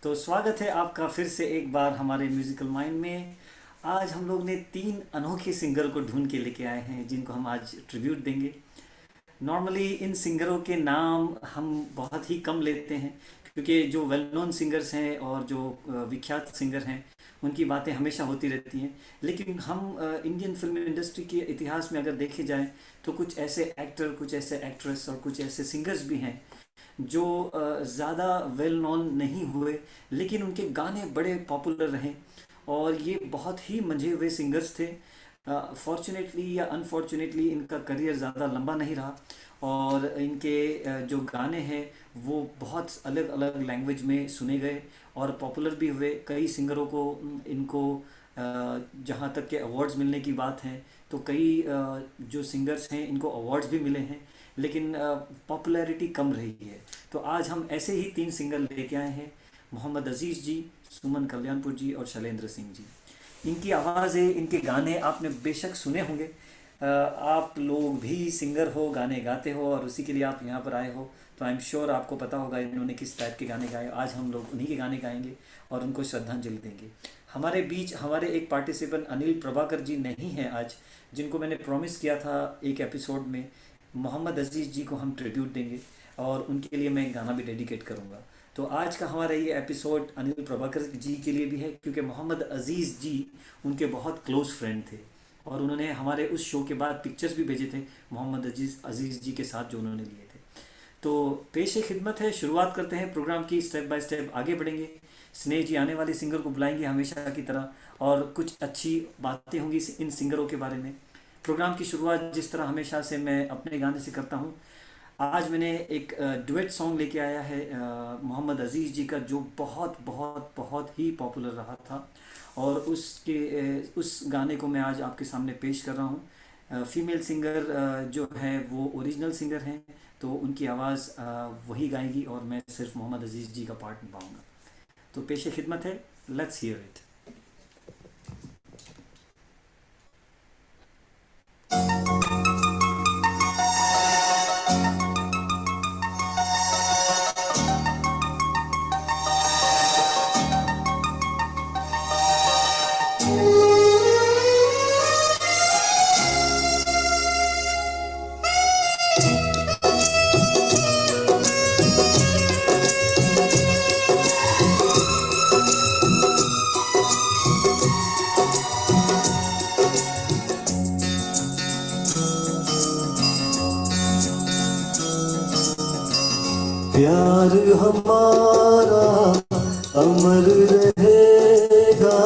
तो स्वागत है आपका फिर से एक बार हमारे म्यूज़िकल माइंड में। आज हम लोग ने तीन अनोखे सिंगर को ढूंढ के लेके आए हैं जिनको हम आज ट्रिब्यूट देंगे। नॉर्मली इन सिंगरों के नाम हम बहुत ही कम लेते हैं क्योंकि जो वेल नोन सिंगर्स हैं और जो विख्यात सिंगर हैं उनकी बातें हमेशा होती रहती हैं। लेकिन हम इंडियन फिल्म इंडस्ट्री के इतिहास में अगर देखे जाएं तो कुछ ऐसे एक्टर, कुछ ऐसे एक्ट्रेस और कुछ ऐसे सिंगर्स भी हैं जो ज़्यादा वेल नोन नहीं हुए लेकिन उनके गाने बड़े पॉपुलर रहे और ये बहुत ही मंझे हुए सिंगर्स थे। फॉर्चुनेटली या अनफॉर्चुनेटली इनका करियर ज़्यादा लंबा नहीं रहा और इनके जो गाने हैं वो बहुत अलग अलग लैंग्वेज में सुने गए और पॉपुलर भी हुए। कई सिंगरों को इनको जहाँ तक के अवार्ड्स मिलने की बात है तो कई जो सिंगर्स हैं इनको अवार्ड्स भी मिले हैं लेकिन पॉपुलैरिटी कम रही है। तो आज हम ऐसे ही तीन सिंगर लेके आए हैं, मोहम्मद अजीज़ जी, सुमन कल्याणपुर जी और शैलेंद्र सिंह जी। इनकी आवाज़ें, इनके गाने आपने बेशक सुने होंगे। आप लोग भी सिंगर हो, गाने गाते हो और उसी के लिए आप यहाँ पर आए हो, तो आई एम श्योर आपको पता होगा इन्होंने किस टाइप के गाने गाए। आज हम लोग उन्हीं के गाने गाएंगे और उनको श्रद्धांजलि देंगे। हमारे बीच हमारे एक पार्टिसिपेंट अनिल प्रभाकर जी नहीं हैं आज, जिनको मैंने प्रॉमिस किया था एक एपिसोड में मोहम्मद अजीज़ जी को हम ट्रिब्यूट देंगे और उनके लिए मैं गाना भी डेडिकेट करूँगा। तो आज का हमारा ये एपिसोड अनिल प्रभाकर जी के लिए भी है क्योंकि मोहम्मद अजीज़ जी उनके बहुत क्लोज़ फ्रेंड थे और उन्होंने हमारे उस शो के बाद पिक्चर्स भी भेजे थे मोहम्मद अजीज़ जी के साथ जो उन्होंने लिए थे। तो पेश खिदमत है, शुरुआत करते हैं प्रोग्राम की। स्टेप बाय स्टेप आगे बढ़ेंगे। स्नेह जी आने वाले सिंगर को बुलाएंगे हमेशा की तरह और कुछ अच्छी बातें होंगी इन सिंगरों के बारे में। प्रोग्राम की शुरुआत जिस तरह हमेशा से मैं अपने गाने से करता हूँ, आज मैंने एक डुएट सॉन्ग लेके आया है मोहम्मद अजीज़ जी का, जो बहुत बहुत बहुत ही पॉपुलर रहा था और उस गाने को मैं आज आपके सामने पेश कर रहा हूँ। फीमेल सिंगर जो है वो ओरिजिनल सिंगर हैं, तो उनकी आवाज़ वही गाएगी और मैं सिर्फ मोहम्मद अजीज़ जी का पार्ट निभाऊँगा। तो पेश खिदमत है, लेट्स हियर इट। प्यार हमारा अमर रहेगा,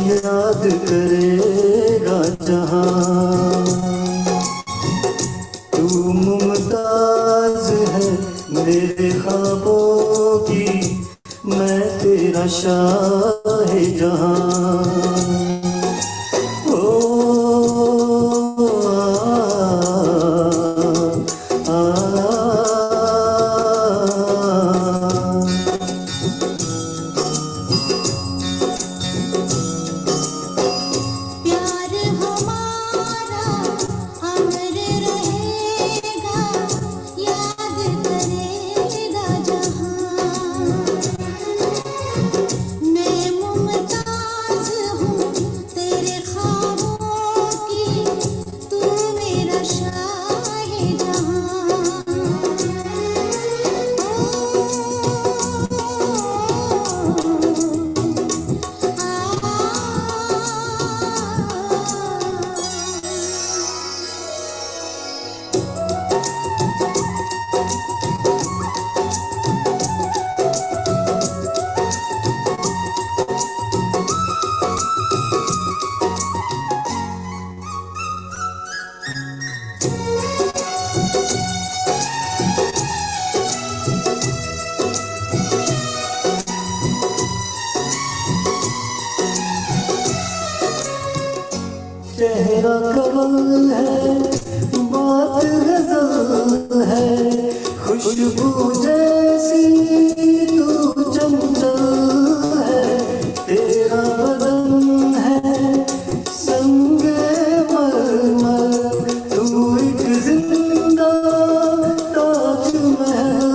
याद करेगा जहां। तू मुमताज है मेरे ख्वाबों की, मैं तेरा शाहे जहां। चेहरा कमल है, बात गजल है, खुशबू जैसी तू चंचल है। तेरा बदन है संगे मरमर, तू एक जिंदा ताजमहल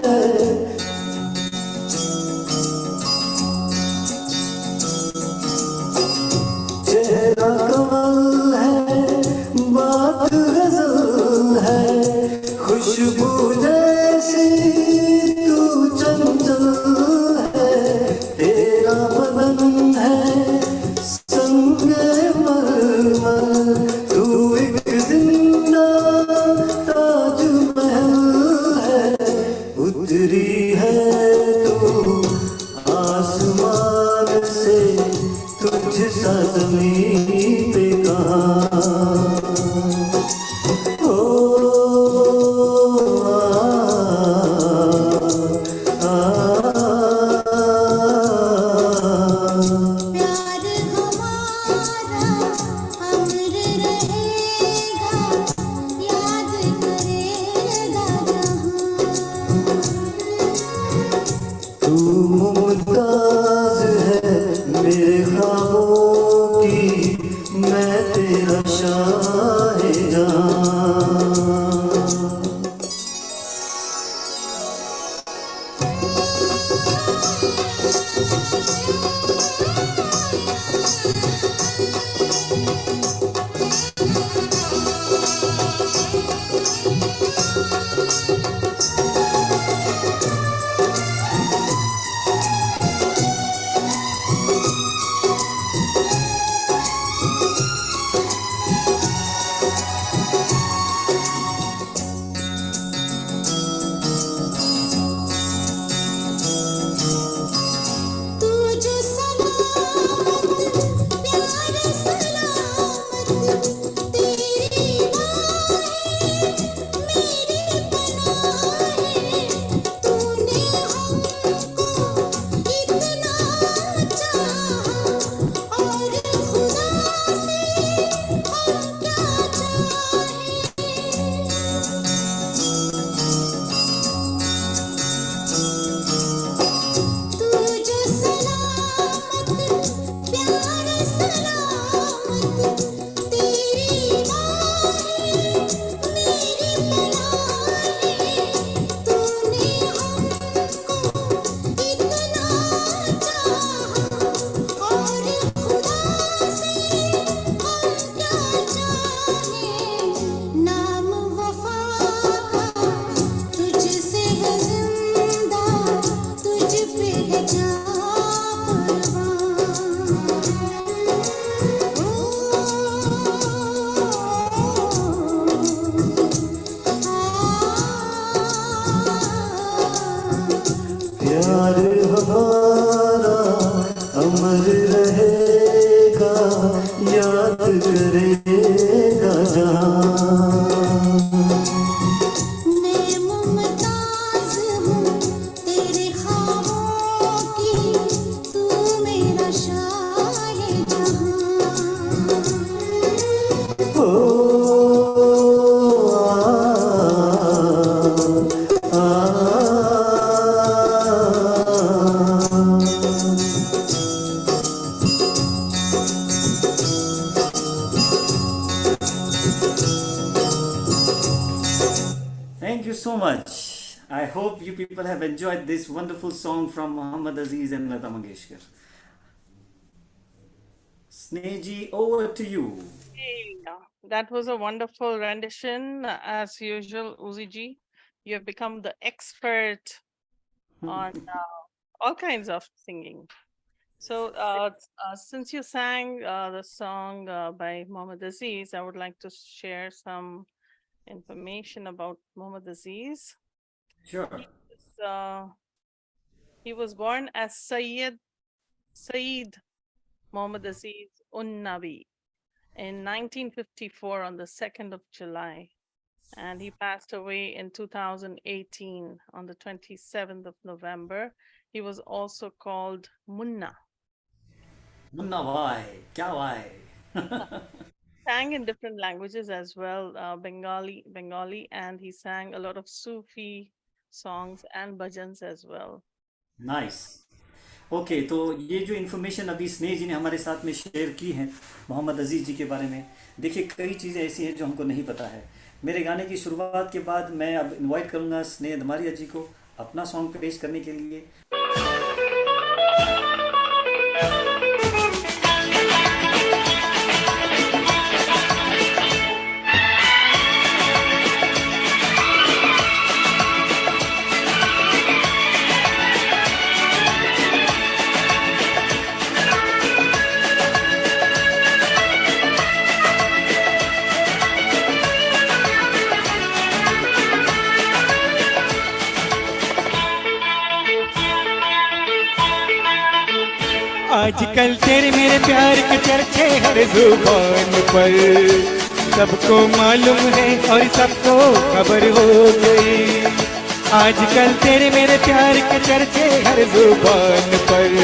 है। so much. I hope you people have enjoyed this wonderful song from Muhammad Aziz and Lata Mangeshkar. Sneji, over to you. Yeah, that was a wonderful rendition. As usual, Uzi ji, you have become the expert on all kinds of singing. So, since you sang the song by Mohammad Aziz, I would like to share some information about Mohammad Aziz. Sure. He was born as Saeed Mohammad Aziz Unnabi in 1954 on the 2nd of July. And he passed away in 2018 on the 27th of November. He was also called Munna. Munna bhai, kya bhai? Sang in different languages as well, Bengali, and he sang a lot of Sufi songs and bhajans as well. Nice okay, तो ये जो information अभी स्नेह जी ने हमारे साथ में share की है मोहम्मद अजीज़ जी के बारे में, देखिए कई चीज़ें ऐसी हैं जो हमको नहीं पता है। मेरे गाने की शुरुआत के बाद मैं अब इनवाइट करूंगा स्नेह धमारिया जी को अपना सॉन्ग पेश करने के लिए। आजकल तेरे मेरे प्यार के चर्चे हर जुबान पर, सबको मालूम है और सबको खबर हो गई। आजकल तेरे मेरे प्यार के चर्चे हर जुबान पर,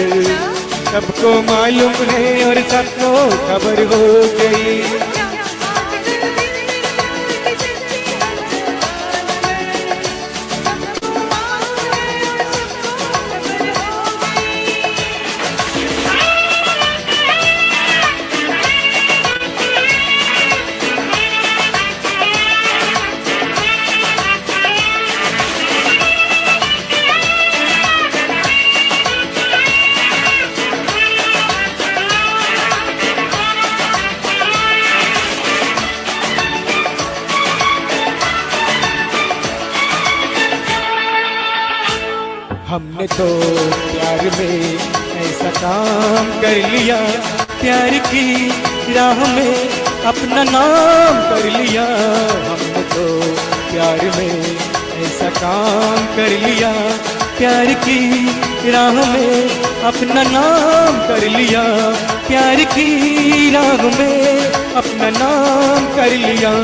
सबको मालूम है और सबको खबर हो गई। हमने तो प्यार में ऐसा काम कर लिया, प्यार की राह में अपना नाम कर लिया। हमने तो प्यार में ऐसा काम कर लिया, प्यार की राह में अपना नाम कर लिया, प्यार की राह में अपना नाम कर लिया।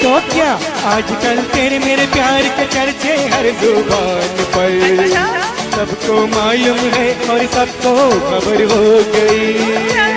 तो क्या आजकल तेरे मेरे प्यार के चर्चे हर जुबान पर, सबको मालूम है और सबको खबर हो गई।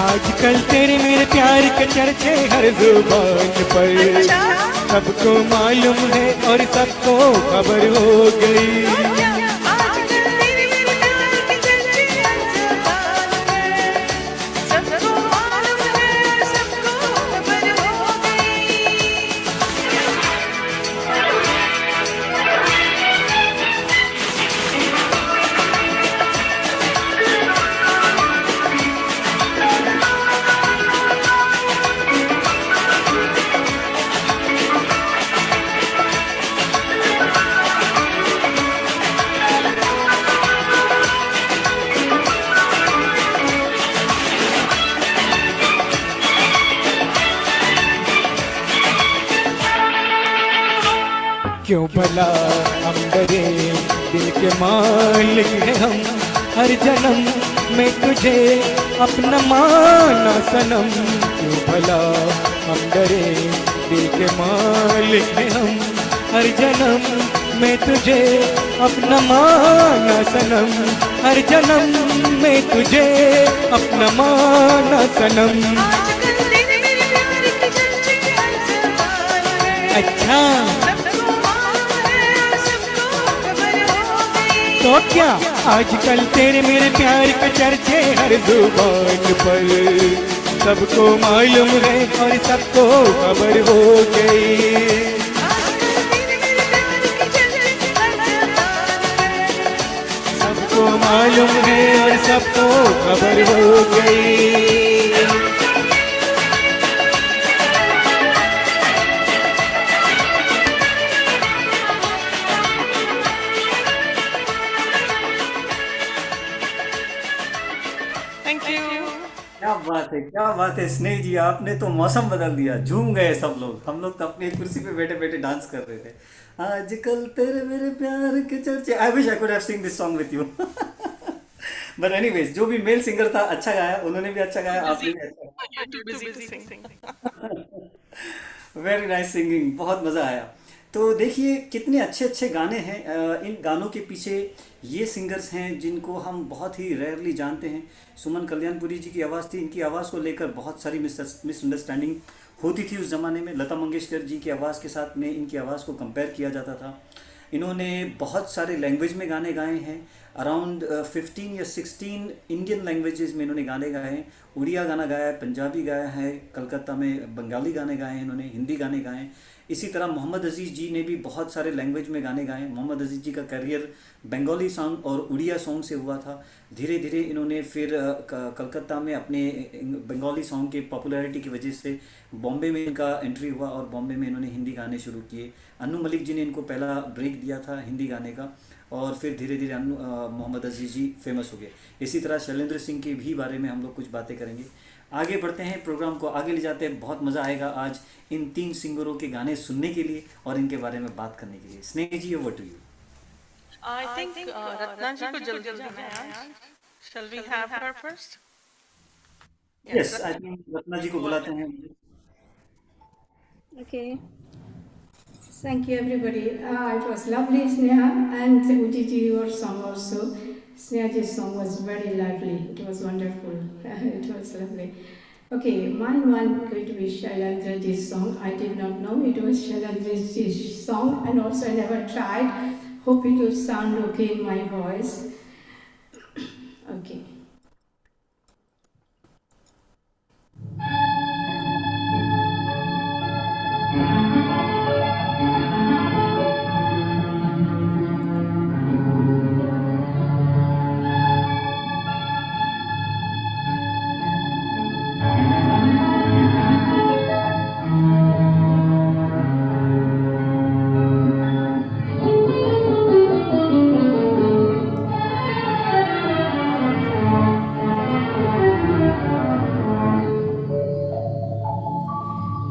आजकल तेरे मेरे प्यार के चर्चे हर जुबान पर, सबको मालूम है और सबको खबर हो गई। क्यों भला हम डरे, दिल के मालिक हैं हम, हर जन्म में तुझे अपना माना सनम। क्यों भला हम डरे, दिल के मालिक हैं हम, हर जन्म में तुझे अपना माना सनम, हर जन्म में तुझे अपना माना सनम। आजकल तेरे मेरे प्यार की चर्चे हर जगह है। अच्छा सबको मालूम है और सबको खबर हो गई। तो क्या, आजकल तेरे मेरे प्यार के चर्चे हर जुबान पर, सबको मालूम है और सबको खबर हो गई। आजकल तेरे मेरे प्यार की चर्चे हर जगह है। सबको मालूम है और सबको खबर हो गई। Thank you. क्या बात है स्नेह जी, आपने तो मौसम बदल दिया, झूम गए सब लोग। हम लोग तो अपनी कुर्सी पे बैठे बैठे डांस कर रहे थे। आजकल तेरे मेरे प्यार के चर्चे। I wish I could have Singh this song with you. But anyways, जो भी मेल सिंगर था अच्छा गाया, उन्होंने भी अच्छा गाया, आपने भी अच्छा गाया। You're too busy to sing. Very nice singing, बहुत मज़ा आया। तो देखिए कितने अच्छे अच्छे गाने हैं। इन गानों के पीछे ये सिंगर्स हैं जिनको हम बहुत ही रेयरली जानते हैं। सुमन कल्याणपुरी जी की आवाज़ थी, इनकी आवाज़ को लेकर बहुत सारी मिसअंडरस्टैंडिंग होती थी उस ज़माने में। लता मंगेशकर जी की आवाज़ के साथ में इनकी आवाज़ को कंपेयर किया जाता था। इन्होंने बहुत सारे लैंग्वेज में गाने गाए हैं। अराउंड 15 या 16 इंडियन लैंग्वेजेस में इन्होंने गाने गाए हैं। उड़िया गाना गाया है, पंजाबी गाया है, कलकत्ता में बंगाली गाने गाए हैं इन्होंने, हिंदी गाने गाए हैं। इसी तरह मोहम्मद अजीज़ जी ने भी बहुत सारे लैंग्वेज में गाने गाए हैं। मोहम्मद अजीज़ जी का करियर बंगाली सॉन्ग और उड़िया सॉन्ग से हुआ था। धीरे धीरे इन्होंने फिर कलकत्ता में अपने बंगाली सॉन्ग की पॉपुलैरिटी की वजह से बॉम्बे में इनका एंट्री हुआ और बॉम्बे में इन्होंने हिंदी गाने शुरू किए। अन्नू मलिक जी ने इनको पहला ब्रेक दिया था हिंदी गाने का, और फिर धीरे धीरे मोहम्मद अजीज़ जी फेमस हो गए। इसी तरह शैलेंद्र सिंह के भी बारे में हम लोग कुछ बातें करेंगे। आगे बढ़ते हैं, प्रोग्राम को आगे ले जाते हैं। बहुत मज़ा आएगा आज इन तीन सिंगरों के गाने सुनने के लिए और इनके बारे में बात करने के लिए। Sneh ji, over to you. I think Ratna ji को जल्दी जाना है आज. Shall we have her first? Yes, I think Ratna ji को बुलाते हैं। Okay. Thank you, everybody. It was lovely, Sneha, and Ujiji, your song also. Snehaji's song was very lively. It was wonderful. It was lovely. Okay, mine one going to be Shailendraji's song. I did not know it was Shailendraji's song, and also I never tried. Hope it will sound okay in my voice. Okay.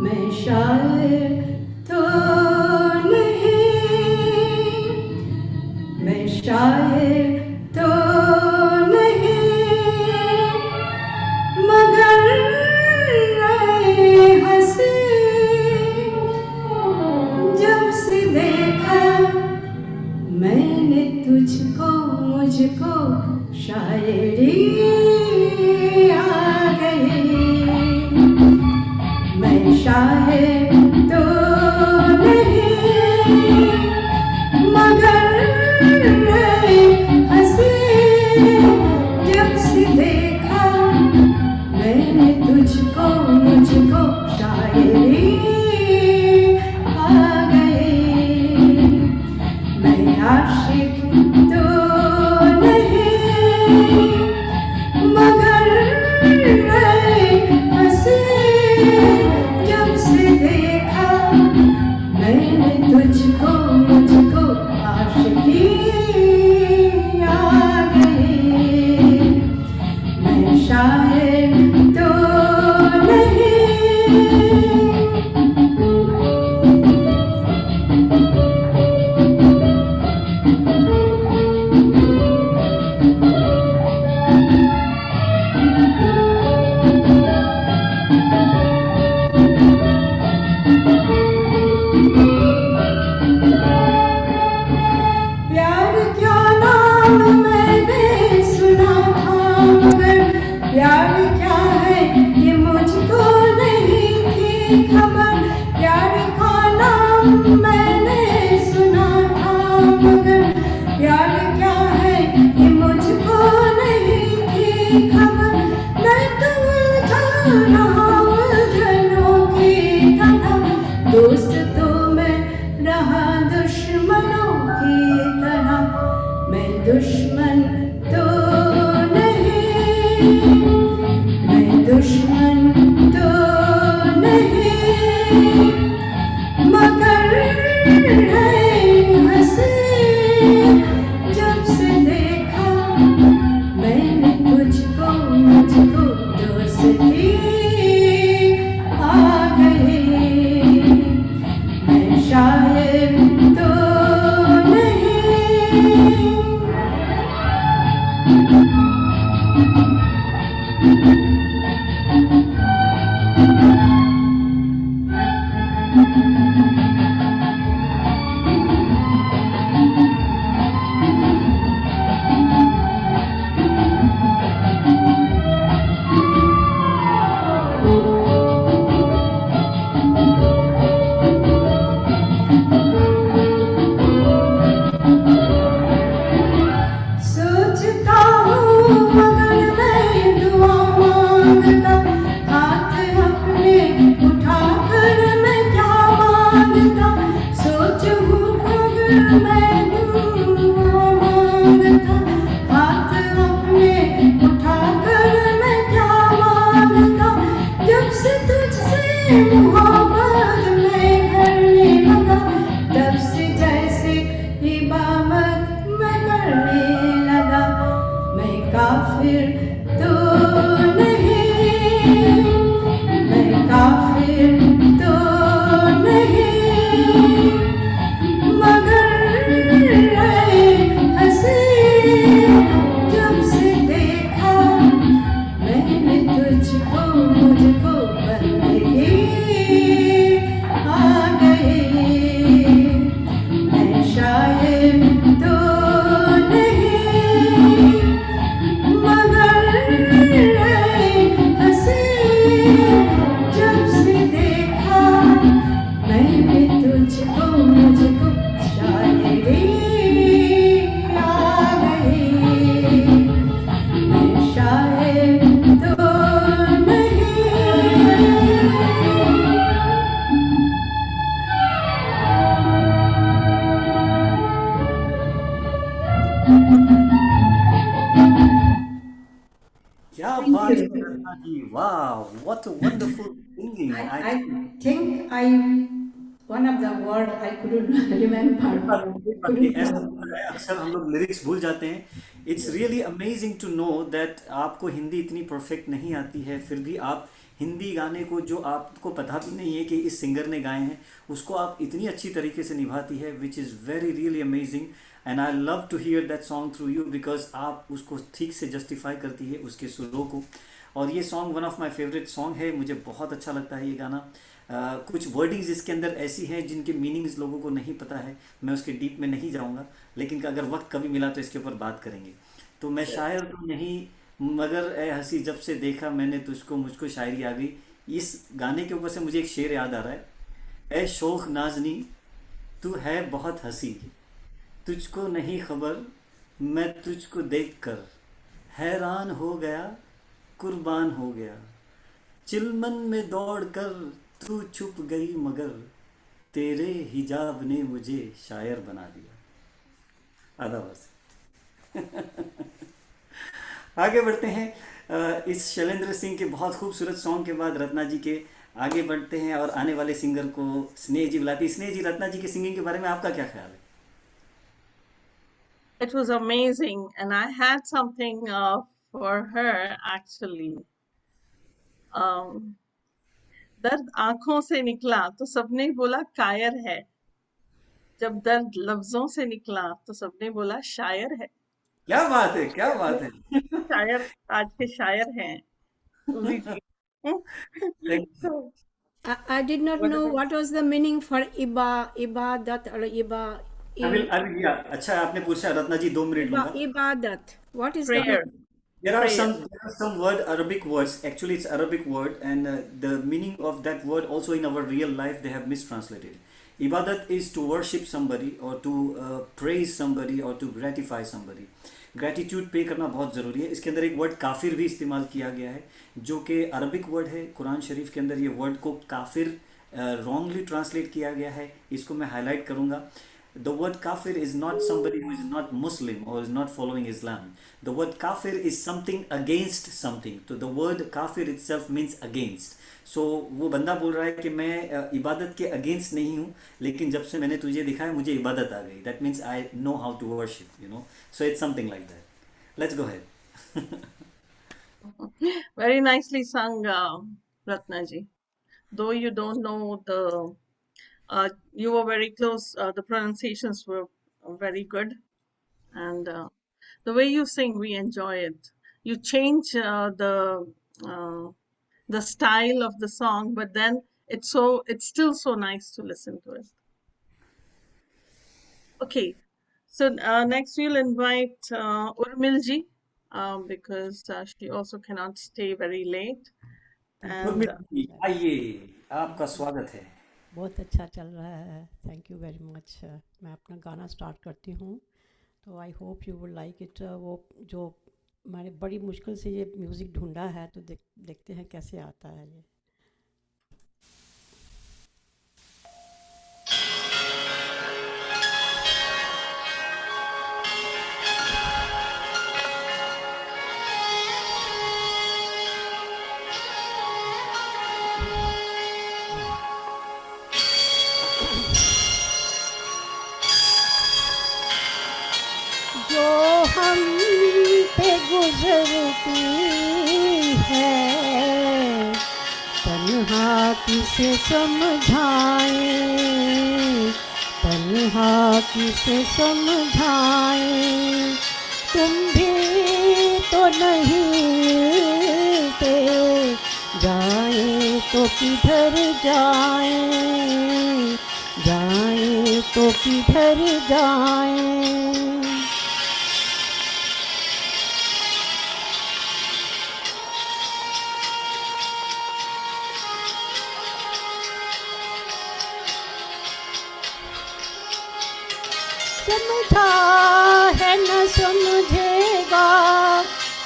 मैं शायर तो नहीं, मैं शायर तो नहीं, मगर मैं हंसी जब से देखा मैंने तुझको, मुझको शायरी आ गई। मैं शायर तो नहीं, मगर मैं हंसी जब से देखा मैंने तुझको, मुझको शायरी आ गई। मैं आशिक तो नहीं, मैं दुश्मन तो नहीं मगर है हंसी जब से देखा मैंने तुझको मुझको दोस्ती आ गई मैं शायर तो नहीं सोचता हूँ मगर मैं दुआ मांगता हाथ अपने उठाकर मैं क्या मांगता सोचूं अगर मैं दुआ मांगता हाथ अपने उठाकर मैं क्या मांगता जब से तुझसे मोहब्बत मैं करने लगा तब से जैसे इबादत मैं करने लगा मैं काफिर तो नहीं मैं काफिर तो नहीं मगर है हंसी जब से देखा मैंने तुझको मुझको बंदगी आ गई मैं शायर तो नहीं मगर है हंसी जब से देखा मैंने तुझको मुझको शायरी आ गई मैं शायर तो नहीं क्या Thank बात you. है रत्ना जी, वाह, what a wonderful singing. I think one of the word I couldn't remember. Couldn't ऐसा know. होता है, अक्सर हम लोग लिरिक्स भूल जाते हैं. It's really amazing to know that आपको हिंदी इतनी परफेक्ट नहीं आती है, फिर भी आप हिंदी गाने को जो आपको पता भी नहीं है कि इस सिंगर ने गाए हैं उसको आप इतनी अच्छी तरीके से निभाती है, which is very really amazing. And I love to hear that song through you because आप उसको ठीक से जस्टिफाई करती है उसके सुरों को. और ये song one of my favourite song है, मुझे बहुत अच्छा लगता है ये गाना. कुछ वर्डिंग्स इसके अंदर ऐसी हैं जिनके मीनिंग्स लोगों को नहीं पता है, मैं उसके डीप में नहीं जाऊंगा, लेकिन अगर वक्त कभी मिला तो इसके ऊपर बात करेंगे. तो मैं शायर तो नहीं मगर ए हंसी जब से देखा मैंने तुझको मुझको शायरी आ गई. इस गाने के ऊपर से मुझे एक शेर याद आ रहा है. ए शोख नाजनी तू है बहुत हंसी, तुझको नहीं खबर मैं तुझको देखकर हैरान हो गया कुर्बान हो गया, चिलमन में दौड़कर तू छुप गई मगर तेरे हिजाब ने मुझे शायर बना दिया. आधा बस. आगे बढ़ते हैं. इस शैलेंद्र सिंह के बहुत खूबसूरत सॉन्ग के बाद रत्ना जी के आगे बढ़ते हैं और आने वाले सिंगर को स्नेह जी बुलाती. स्नेह जी, रत्ना जी की सिंगिंग के बारे में आपका क्या ख्याल है? It was amazing, and I had something for her actually. Um, दर्द आंखों से निकला तो सबने बोला कायर है, जब दर्द लफ्जों से निकला तो सबने बोला शायर है. क्या बात है, क्या बात है. शायर आज के शायर हैं उदी जी. Thank you. So I did not know whatever. what was the meaning for ibadat or Yeah. अच्छा आपने पूछा रत्ना जी, 2 मिनट लूंगा. ibadat. What is the Prayer. meaning? There are Prayer. some word Arabic words. Actually, it's Arabic word, and the meaning of that word also in our real life they have mistranslated. Ibadat is to worship somebody or to praise somebody or to gratify somebody. Gratitude पे करना बहुत ज़रूरी है. इसके अंदर एक word काफिर भी इस्तेमाल किया गया है जो कि अरबिक वर्ड है. कुरान शरीफ के अंदर ये वर्ड को काफिर रॉन्गली ट्रांसलेट किया गया है, इसको मैं हाईलाइट करूँगा. The word kafir is not somebody who is not Muslim or is not following Islam. The word kafir is something against something. So the word kafir itself means against. So वो बंदा बोल रहा है कि मैं इबादत के अगेंस्ट नहीं हूँ, लेकिन जब से मैंने तुझे दिखा है मुझे इबादत आ गई. That means I know how to worship, you know. So it's something like that. Let's go ahead. Very nicely sung, Ratna ji. Though you don't know you were very close. The pronunciations were very good, and the way you sing, we enjoy it. You change the style of the song, but then it's still so nice to listen to it. Okay, so next we'll invite Urmil ji, because she also cannot stay very late. And आइए, आपका स्वागत है. बहुत अच्छा चल रहा है, thank you very much. मैं अपना गाना स्टार्ट करती हूँ, तो I hope you would like it. वो जो मैंने बड़ी मुश्किल से ये म्यूज़िक ढूंढा है, तो देखते हैं कैसे आता है ये. जो हम पे गुजरती है, तन्हा किसे समझाएं, तन्हा किसे समझाएं. तुम भी तो नहीं थे, जाएं तो किधर जाएं, जाएं तो किधर जाएं. समझा है न समझेगा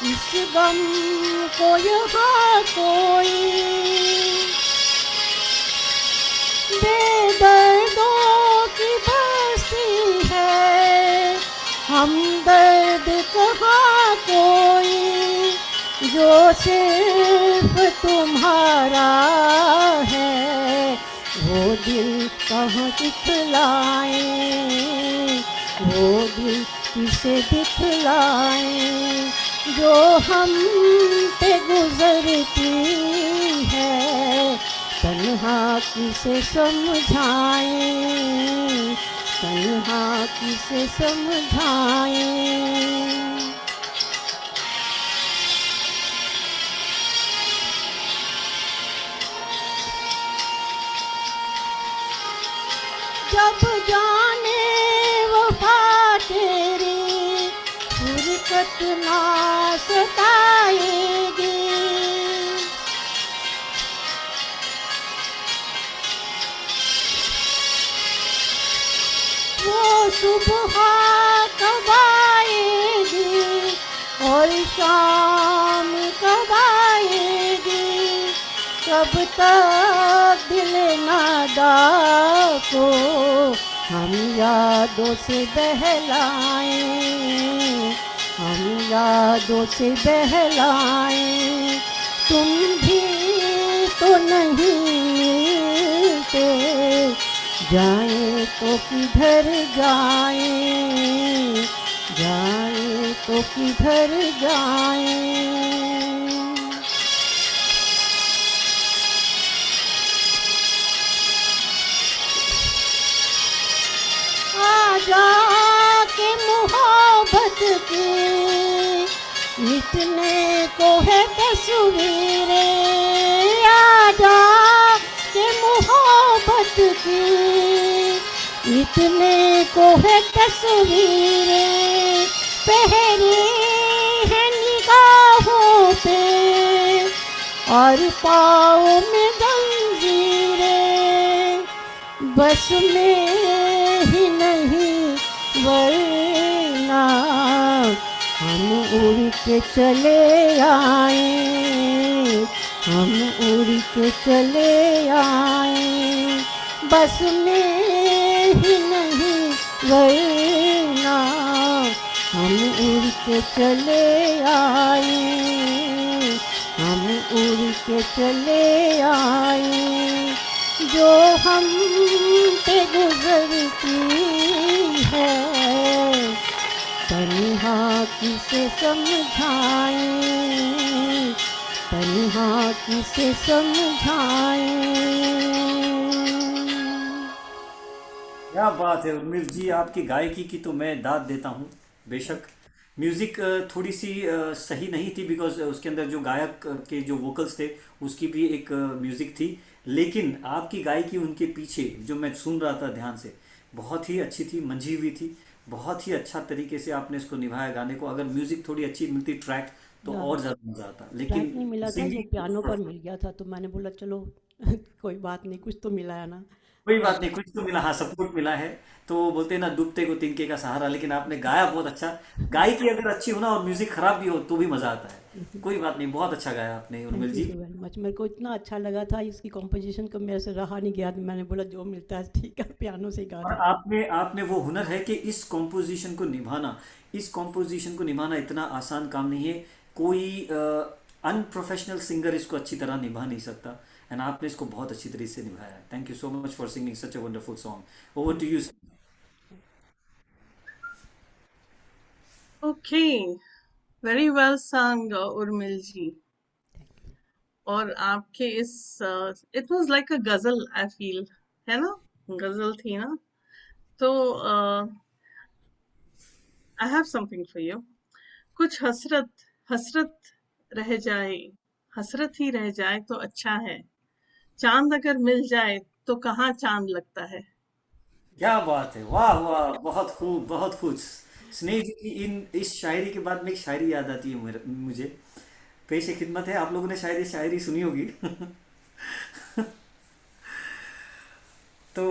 इस गम को यहाँ कोई, बेदर्दों की बस्ती है, हमदर्द कहाँ कोई, जो सिर्फ तुम्हारा है, वो दिल कहाँ दिखलाए, वो दिल किसे दिखलाए. जो हम पे गुजरती है, तन्हा किसे समझाए, तन्हा किसे समझाए. जब जाने वफा तेरी फुरकत ना सताएगी, वो सुबह कब आएगी और शाम कब आएगी. कब तक दिल नादा को हम यादों से बहलाएं, हम यादों से बहलाएं. तुम भी तो नहीं मिलते, जाएं तो किधर जाएं, जाएं तो किधर जाएं. जाके मोहब्बत की मिटने को है तस्वीरें, आजा के मोहब्बत की मिटने को है तस्वीरें. पहरे हैं निगाहों पे और पाँव में जंजीरें, बस में ही नहीं वरना हम उड़ के चले आए, हम उड़ के चले आए. बस में ही नहीं वरना हम उड़ के चले आए, हम उड़ के चले आए। जो हम पे गुजरती है तन्हा किसे समझाएं, तन्हा किसे समझाएं। क्या बात है उर्मिल जी, आपकी गायकी की तो मैं दाद देता हूँ। बेशक म्यूज़िक थोड़ी सी सही नहीं थी, बिकॉज उसके अंदर जो गायक के जो वोकल्स थे उसकी भी एक म्यूज़िक थी, लेकिन आपकी गायकी उनके पीछे जो मैं सुन रहा था ध्यान से, बहुत ही अच्छी थी, मंझी हुई थी। बहुत ही अच्छा तरीके से आपने इसको निभाया गाने को। अगर म्यूज़िक थोड़ी अच्छी मिलती ट्रैक तो या और ज़्यादा मज़ा आता, ट्रैक लेकिन नहीं मिला था, ये पियानो पर सिंगिंग मिल गया था, तो मैंने बोला चलो कोई बात नहीं, कुछ तो मिला है ना। कोई बात और नहीं, कुछ तो मिला, हाँ सपोर्ट मिला है। तो वो बोलते हैं ना, डूबते को तिनके का सहारा, लेकिन आपने गाया बहुत अच्छा। गायकी अगर अच्छी हो ना और म्यूजिक खराब भी हो तो भी मजा आता है। कोई बात नहीं, बहुत अच्छा गाया आपने Urmil thank you ji. So very much. मेरे को इतना अच्छा लगा था इसकी कॉम्पोजिशन को, मेरे से रहा नहीं गया, तो मैंने बोला जो मिलता है ठीक है, पियानो से ही गा और देते हैं। आपने आपने वो हुनर है कि इस कॉम्पोजिशन को निभाना इतना आसान काम नहीं है। कोई अनप्रोफेशनल सिंगर इसको अच्छी तरह निभा नहीं सकता। एंड आपने इसको बहुत अच्छी तरीके से निभाया है। Thank you so much for singing such a wonderful song. Over to thank you. Okay, very well sung, Urmil ji. You. और आपके इस इट वाज लाइक अ गजल आई फील, है ना? गजल थी ना? तो I have something for you. कुछ हसरत हसरत रह जाए, हसरत ही रह जाए तो अच्छा है। चांद अगर मिल जाए तो कहाँ चांद लगता है। क्या बात है, वाह वाह, बहुत खूब बहुत खूब। स्नेह जी की इन इस शायरी के बाद में एक शायरी याद आती है मुझे। पेश खिदमत है, आप लोगों ने शायद ये शायरी सुनी होगी। तो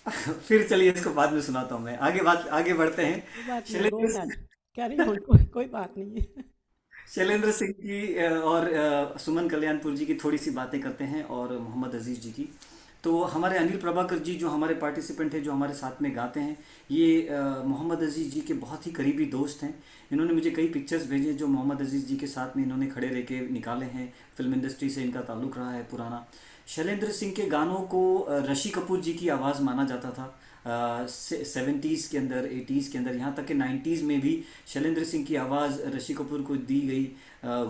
फिर चलिए इसको बाद में सुनाता हूँ मैं। आगे बढ़ते हैं। कोई बात नहीं, गो शैलेंद्र हैड, कैरी ऑन, कोई बात नहीं है। शैलेंद्र सिंह की और सुमन कल्याणपुर जी की थोड़ी सी बातें करते हैं, और मोहम्मद अजीज़ जी की। तो हमारे अनिल प्रभाकर जी जो हमारे पार्टिसिपेंट हैं, जो हमारे साथ में गाते हैं, ये मोहम्मद अजीज़ जी के बहुत ही करीबी दोस्त हैं। इन्होंने मुझे कई पिक्चर्स भेजे जो मोहम्मद अजीज़ जी के साथ में इन्होंने खड़े रह के निकाले हैं। फिल्म इंडस्ट्री से इनका ताल्लुक़ रहा है पुराना। शैलेंद्र सिंह के गानों को ऋषि कपूर जी की आवाज़ माना जाता था। 70s के अंदर, 80s के अंदर, यहाँ तक कि 90s में भी शैलेंद्र सिंह की आवाज़ ऋषि कपूर को दी गई।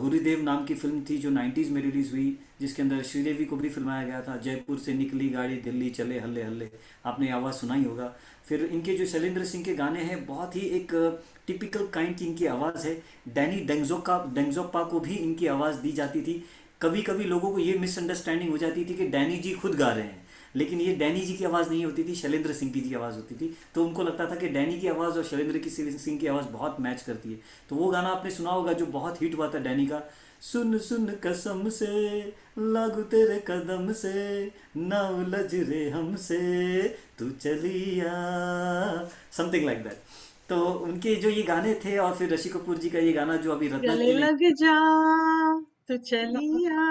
गुरुदेव नाम की फ़िल्म थी जो 90s में रिलीज़ हुई, जिसके अंदर श्रीदेवी को भी फिल्माया गया था। जयपुर से निकली गाड़ी दिल्ली चले हल्ले हल्ले, आपने ये आवाज़ सुना ही होगा। फिर इनके जो शैलेंद्र सिंह के गाने हैं, बहुत ही एक टिपिकल काइंड की इनकी आवाज़ है। डैनी डेंगजोप्पा को भी इनकी आवाज़ दी जाती थी। कभी कभी लोगों को ये मिसअंडरस्टैंडिंग हो जाती थी कि डैनी जी खुद गा रहे हैं, लेकिन ये डैनी जी की आवाज़ नहीं होती थी, शैलेंद्र सिंह की आवाज़ होती थी। तो उनको लगता था कि डैनी की आवाज़ और शैलेंद्र की सिंह की आवाज़ बहुत मैच करती है। तो वो गाना आपने सुना होगा जो बहुत हिट हुआ था डैनी का, सुन सुन कसम से लागू तेरे कदम से, ना उलझ रे हमसे तू चलिया, समथिंग लाइक दैट। तो उनके जो ये गाने थे, और फिर ऋषि कपूर जी का ये गाना जो अभी रत्ना गले जी ने, लग जा तो चलिया,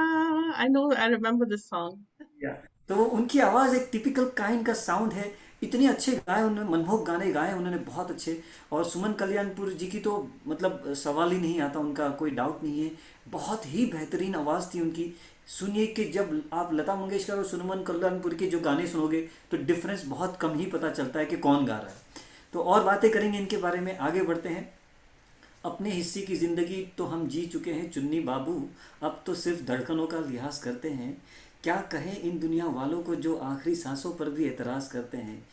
आई रिमेम्बर दिस सॉन्ग। या तो उनकी आवाज़ एक टिपिकल काइंड का साउंड है। इतने अच्छे गाए उन्होंने, मनमोहक गाने गाए उन्होंने बहुत अच्छे। और सुमन कल्याणपुर जी की तो मतलब सवाल ही नहीं आता, उनका कोई डाउट नहीं है। बहुत ही बेहतरीन आवाज़ थी उनकी। सुनिए कि जब आप लता मंगेशकर और सुमन कल्याणपुर के जो गाने सुनोगे तो डिफरेंस बहुत कम ही पता चलता है कि कौन गा रहा है। तो और बातें करेंगे इनके बारे में, आगे बढ़ते हैं। अपने हिस्से की ज़िंदगी तो हम जी चुके हैं चुन्नी बाबू, अब तो सिर्फ धड़कनों का लिहाज करते हैं। क्या कहें इन दुनिया वालों को जो आखिरी सांसों पर भी एतराज़ करते हैं।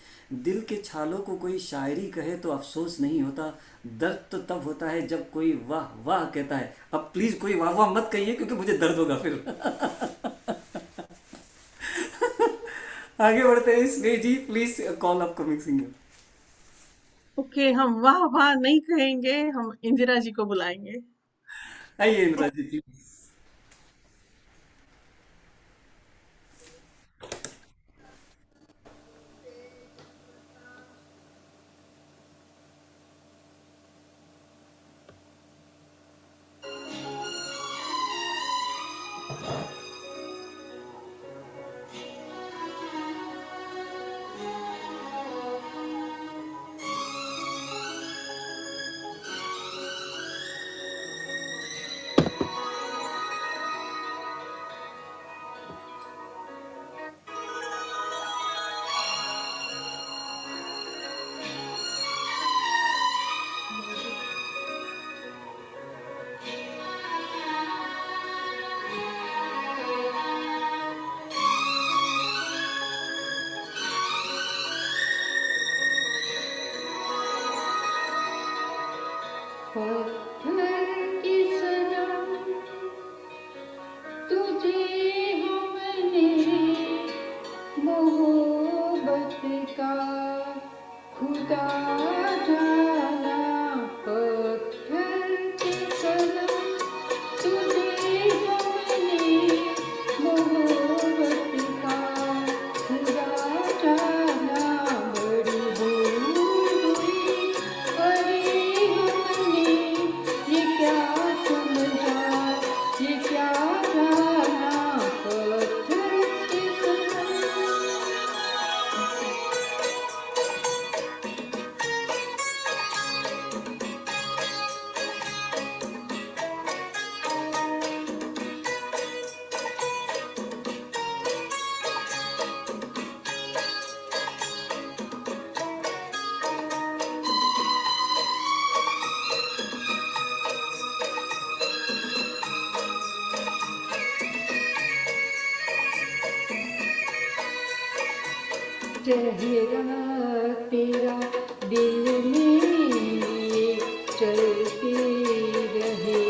दिल के छालों को कोई शायरी कहे तो अफसोस नहीं होता, दर्द तो तब होता है जब कोई वाह वाह कहता है। अब प्लीज़ कोई वाह वाह मत कहिए क्योंकि मुझे दर्द होगा फिर। आगे बढ़ते हैं। Sneh ji please call upcoming singer. Okay, हम वाह वाह नहीं कहेंगे, हम इंदिरा जी को बुलाएंगे। आइए इंद्रा जी प्लीज। चेहरा तेरा दिल में चलते रहे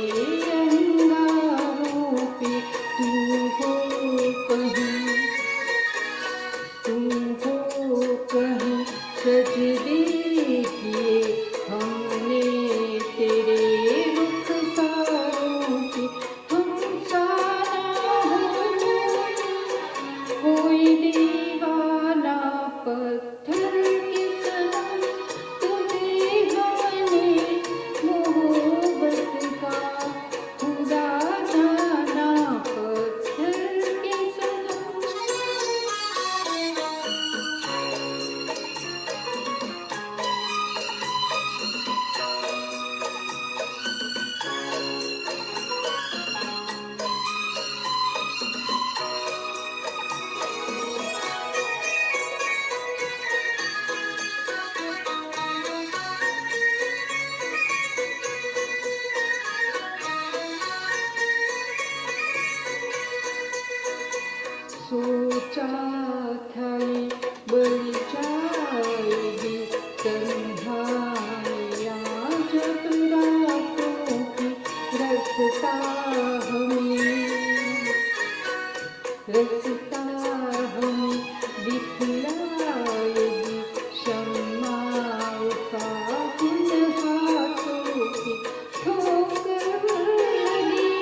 अंगारों पे तू हो कहीं तू हो कहीं सजदे किए हमने तेरे रुखसारों पे तुम सारा हो कोई दीवाना पत्थर की सनम तुझे गाने मोहब्बत का खुदा जाना पत्थर की सनम सोचा था ये बढ़ जाएगी तन्हाइयाँ जब रातों की रखता हमें दिखलाएगी शम्मा का उन हाथों की ठोकर लगी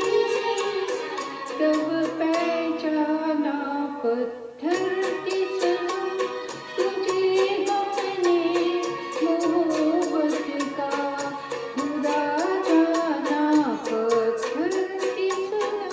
तब पहचाना पत्थर की सनम तुझे गाने मोहब्बत का खुदा जाना पत्थर की सनम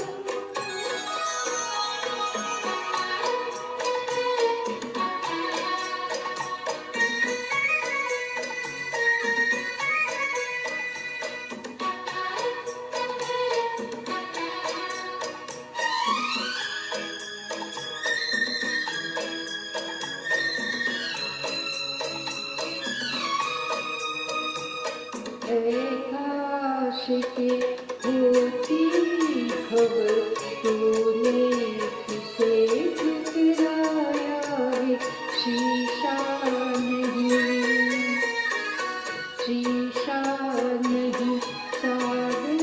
काश के होती खबर तूने किसे ठुकराया है शीशा नहीं सागर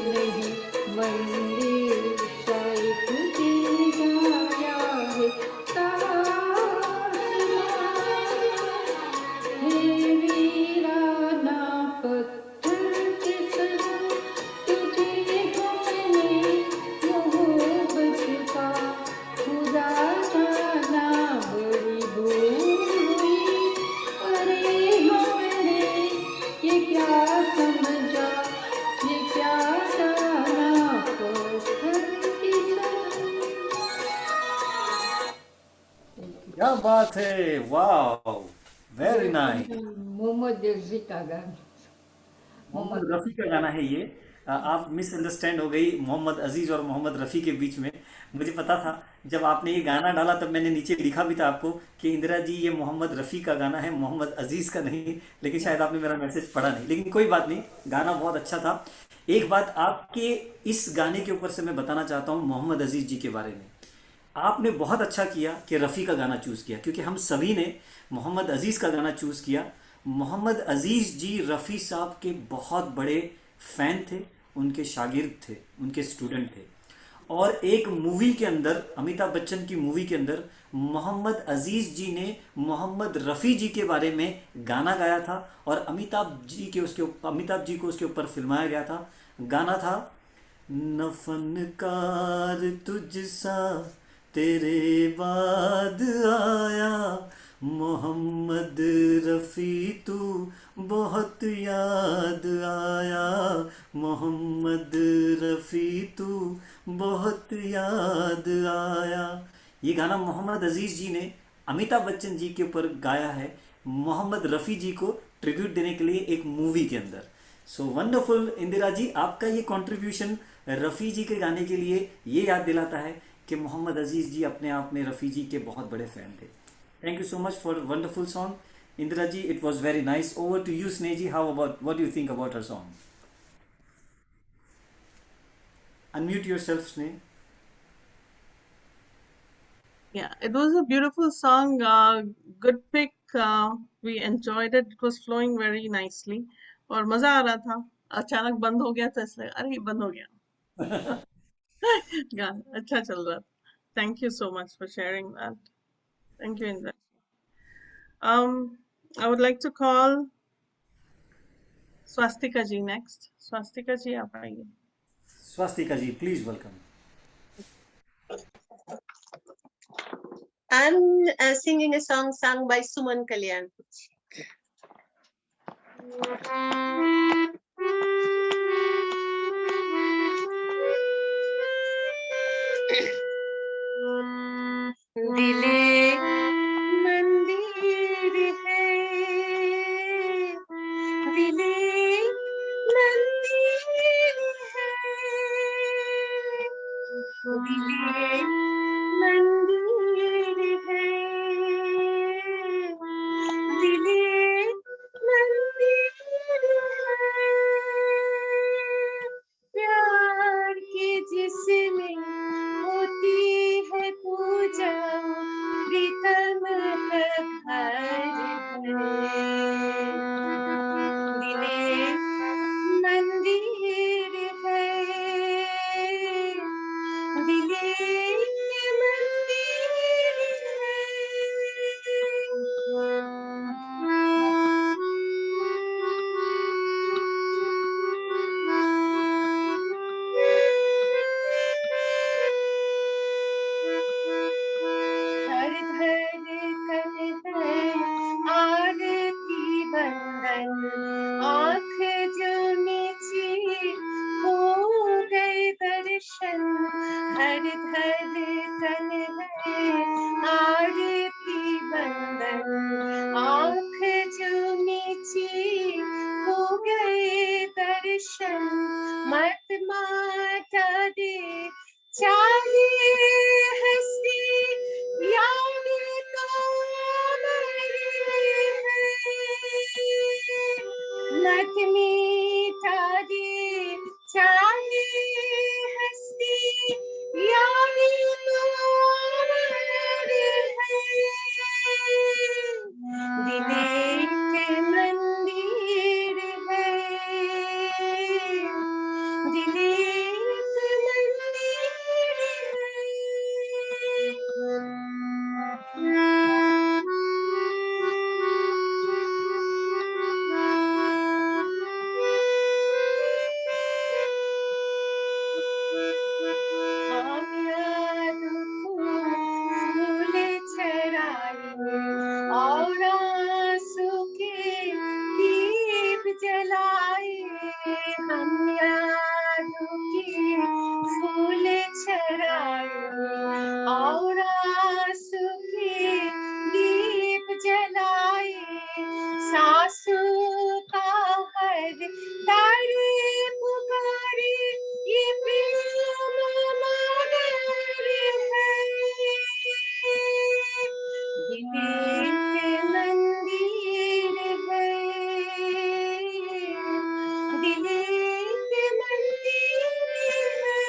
नहीं मंदिर शायद तुझे गाया है हे वीराना पत्थर के सनम तुझे गाने मोहब्बत का खुदा जाना बड़ी भूल हुई अरे हमने ये क्या समझा ये क्या जाना पत्थर की सनम क्या बात है, वाह, वेरी नाइस। मोहम्मद रफ़ी का गाना मोहम्मद रफ़ी का गाना है ये। आप मिसअंडरस्टैंड हो गई मोहम्मद अजीज़ और मोहम्मद रफ़ी के बीच में। मुझे पता था जब आपने ये गाना डाला तब मैंने नीचे लिखा भी था आपको कि इंदिरा जी ये मोहम्मद रफ़ी का गाना है, मोहम्मद अजीज़ का नहीं। लेकिन शायद आपने मेरा मैसेज पढ़ा नहीं, लेकिन कोई बात नहीं, गाना बहुत अच्छा था। एक बात आपके इस गाने के ऊपर से मैं बताना चाहता हूँ मोहम्मद अजीज़ जी के बारे में। आपने बहुत अच्छा किया कि रफ़ी का गाना चूज़ किया, क्योंकि हम सभी ने मोहम्मद अजीज़ का गाना चूज़ किया। मोहम्मद अजीज़ जी रफ़ी साहब के बहुत बड़े फ़ैन थे, उनके शागिर्द थे, उनके स्टूडेंट थे। और एक मूवी के अंदर, अमिताभ बच्चन की मूवी के अंदर, मोहम्मद अजीज़ जी ने मोहम्मद रफ़ी जी के बारे में गाना गाया था और अमिताभ जी को उसके ऊपर फिल्माया गया था। गाना था न फनकार तुझसा तेरे बाद आया, मोहम्मद रफ़ी तू बहुत याद आया, मोहम्मद रफ़ी तू बहुत याद आया। ये गाना मोहम्मद अजीज़ जी ने अमिताभ बच्चन जी के ऊपर गाया है मोहम्मद रफ़ी जी को ट्रिब्यूट देने के लिए एक मूवी के अंदर। सो वंडरफुल इंदिरा जी, आपका ये कंट्रीब्यूशन रफ़ी जी के गाने के लिए ये याद दिलाता है कि मोहम्मद अजीज़ जी अपने आप में रफ़ी जी के बहुत बड़े फ़ैन थे। Thank you so much for wonderful song Indira ji, it was very nice. Over to you Sneh ji, how about, what do you think about her song? Unmute yourself Sneh. Yeah, it was a beautiful song. Good pick. We enjoyed it. It was flowing very nicely. और मजा आ रहा था. अचानक बंद हो गया तो इसलिए अरे ये बंद हो गया. गाना अच्छा चल रहा था. Thank you so much for sharing that. Thank you, Indra. I would like to call Swastika ji next. Swastika ji, आप आइए. Swastika ji, please welcome. I'm singing a song sung by Suman Kalyan. दिले मंदिर है, दिले मंदिर है, दिले मंदिर है, दिले मंदिर है, प्यार की जिसमें होती है पूजा, प्रीतम का घर है, दिले मंदिर है, दिले हर धड़कन है आरती बंधन, आँख जो नीची हो गए दर्शन, हर धड़कन है आरती बंधन, आँख जो नीची हो गए दर्शन, मत माता दे चाहे हस्ती याद तो मरे हैं, मत मीठा दे चाहे हस्ती याद तो मरे हैं, दिले के मंदिर है, दिले के मंदिर फूल चढ़ाए और आंसू के दीप जलाए, हम यादों के फूल चढ़ाए और आंसू के दीप जलाए, सासू का हर दर पुकारे ये प्रेम मगर है, दिले के मंदिर है, दिले के मंदिर है,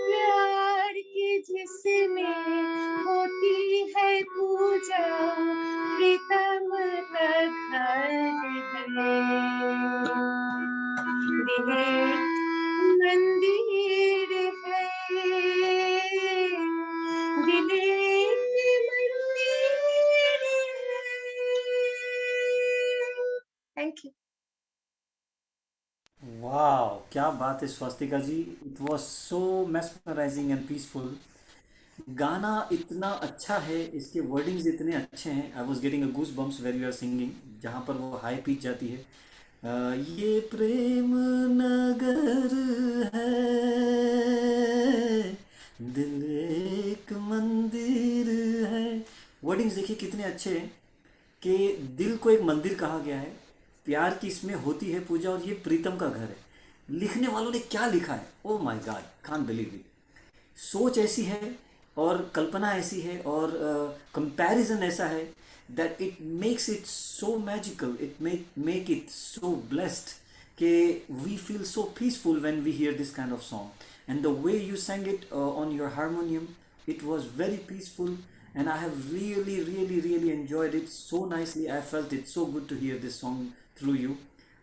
प्यार की जिसमें होती है पूजा, प्रीतम का घर है, दिले मंदिर है, दिले के मंदिर है. Thank you. वाह, क्या बात है Swastika ji. It was so mesmerizing and peaceful. गाना इतना अच्छा है, इसके वर्डिंग्स इतने अच्छे हैं. I was getting a goose bumps where you are singing, जहाँ पर वो हाई पिच जाती है. ये प्रेम नगर है, दिल एक मंदिर है. वर्डिंग्स देखिए कितने अच्छे हैं कि दिल को एक मंदिर कहा गया है, प्यार की इसमें होती है पूजा, और ये प्रीतम का घर है. लिखने वालों ने क्या लिखा है, oh my God, can't believe it. सोच ऐसी है और कल्पना ऐसी है और कंपैरिजन ऐसा है that it makes it so magical, it make it so blessed कि we feel so peaceful when we hear this kind of song. And the way you sang it on your harmonium It was very peaceful, and I have really, really, really enjoyed it so nicely. I felt it so good to hear this song through you.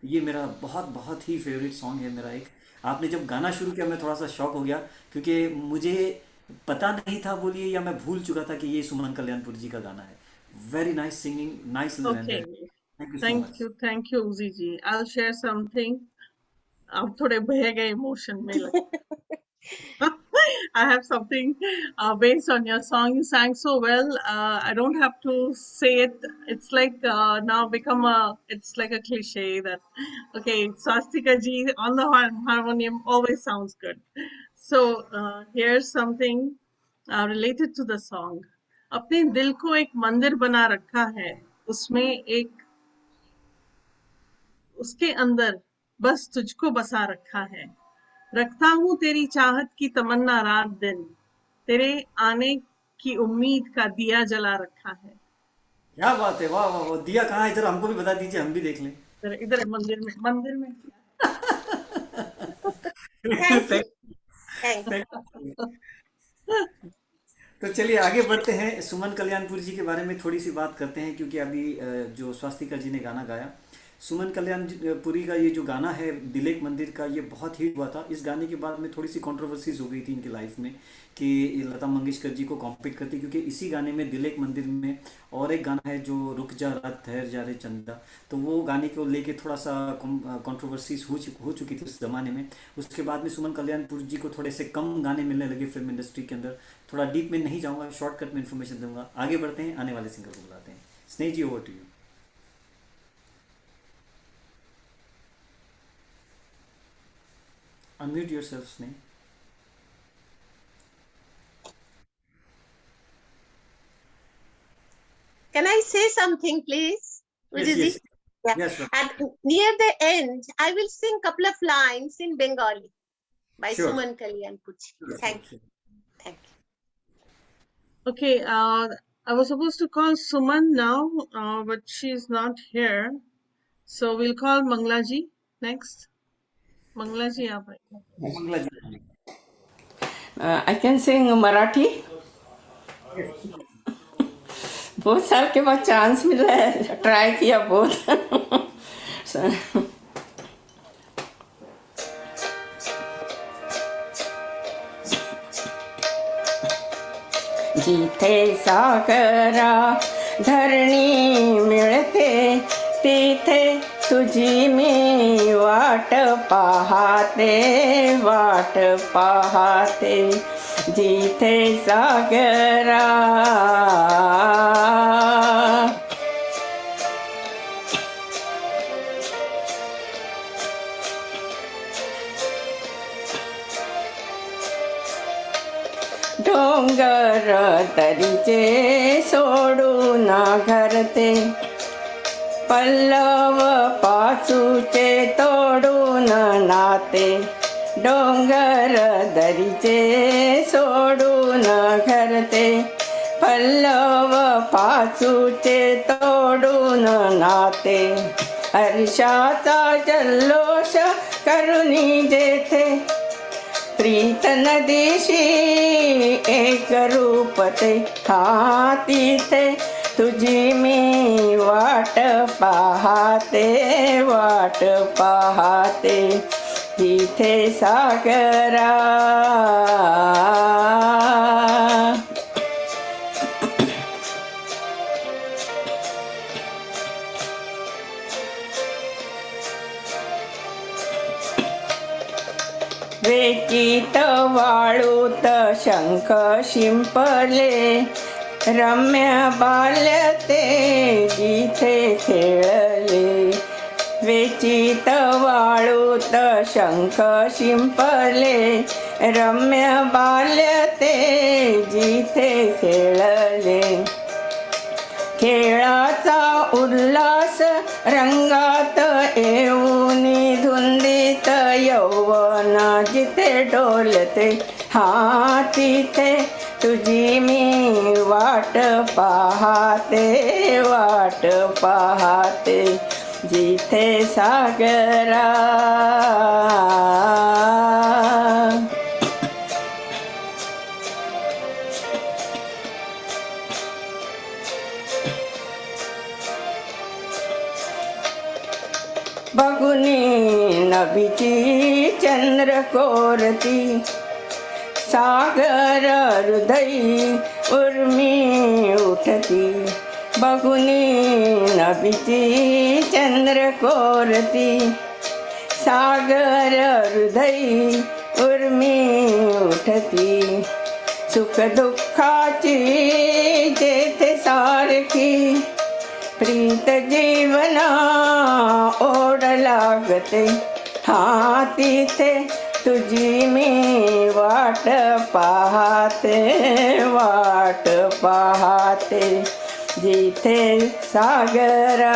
ये मेरा बहुत बहुत ही favourite song है मेरा एक। आपने जब गाना शुरू किया मैं थोड़ा सा शॉक हो गया, क्योंकि मुझे पता नहीं था बोलिए, या मैं भूल चुका था कि ये सुमन कल्याणपुर जी का गाना है। Very nice singing, nice Okay. Render. Thank you so much. Thank you, Uzi ji. I'll share something. आप थोड़े बह गए emotion में I have something based on your song. You sang so well. I don't have to say it. It's like now become it's like a cliche that, okay, Swastika ji on the harmonium always sounds good. So here's something related to the song. अपने दिल को एक मंदिर बना रखा है, उसमें एक, उसके अंदर बस तुझको बसा रखा है। रखता हूँ तेरी चाहत की तमन्ना रात दिन, तेरे आने की उम्मीद का दिया जला रखा है। क्या बात है, वाह वाह वाह। दिया कहाँ है, इधर हमको भी बता दीजिए, हम भी देख लें। इधर मंदिर में Thank you. Thank you. Thank you. तो चलिए आगे बढ़ते हैं, सुमन कल्याणपुर जी के बारे में थोड़ी सी बात करते हैं, क्योंकि अभी जो स्वास्तिका जी ने गाना गाया, सुमन कल्याणपुरी का ये जो गाना है दिल एक मंदिर का, ये बहुत हिट हुआ था। इस गाने के बाद में थोड़ी सी कंट्रोवर्सीज हो गई थी इनकी लाइफ में कि ये लता मंगेशकर जी को कॉम्पीट करती, क्योंकि इसी गाने में दिल एक मंदिर में और एक गाना है जो रुक जा रात ठहर जा रे चंदा, तो वो गाने को लेके थोड़ा सा कंट्रोवर्सीज हो चुकी थी उस ज़माने में। उसके बाद में सुमन कल्याणपुर जी को थोड़े से कम गाने मिलने लगे फिल्म इंडस्ट्री के अंदर। थोड़ा डीप में नहीं जाऊँगा, शॉर्टकट में इन्फॉर्मेशन दूंगा। आगे बढ़ते हैं, आने वाले सिंगर को बुलाते हैं। Sneh ji, over to you. Unmute yourself, Sneh. Can I say something, please? Yes, Uji ji? yes, Yeah. yes, sure. At near the end, I will sing couple of lines in Bengali by Sure. Suman Kalyanpur. Sure, Thank sure. you. Thank you. Okay, I was supposed to call Suman now, but she's not here. So we'll call Mangla ji next. Mangla ji, आप आइए। Mangla ji. I can sing Marathi. बहुत साल के बाद chance मिला है, try किया बहुत। जिथे सागरा धरणी मिळते, तिथे तुझी मी वाट पाहते, वाट पाहते। जिथे सागरा डोंगर तरीचे सोडून घरते, पल्लव पाचूचे तोडून नाते। डोंगर दरीचे सोडून घरते, पल्लव पाचूचे तोडून नाते। हर्षाचा जल्लोष करुणी जेथे, प्रीत नदीशी एक रूपते। हा तिथे तुझी मी वाट पाहते, वाट पाहते। तिथे सागरा वेचित वाळूत शंख शिंपले, रम्य बाल्य ते जिथे खेळले। वेचित वाळूत शंख शिंपले, रम्य बाल्य ते जिथे खेळले। खेळाचा उल्हास रंगात येऊनी धुंदीत यौवन जिथे डोलते। हा तिथे तुझी मी वाट पाहते, वाट पाहते। जिथे सागरा नभीची चंद्र कोरती सागर हृदयी उर्मी उठती बघुनी नभीची चंद्र कोरती सागर हृदयी उर्मी उठती सुख दुःखाची जेथे सारखी प्रीत जीवना ओढ लागते हा तिथे तुझी मी वाट पाहते जिथे सागरा.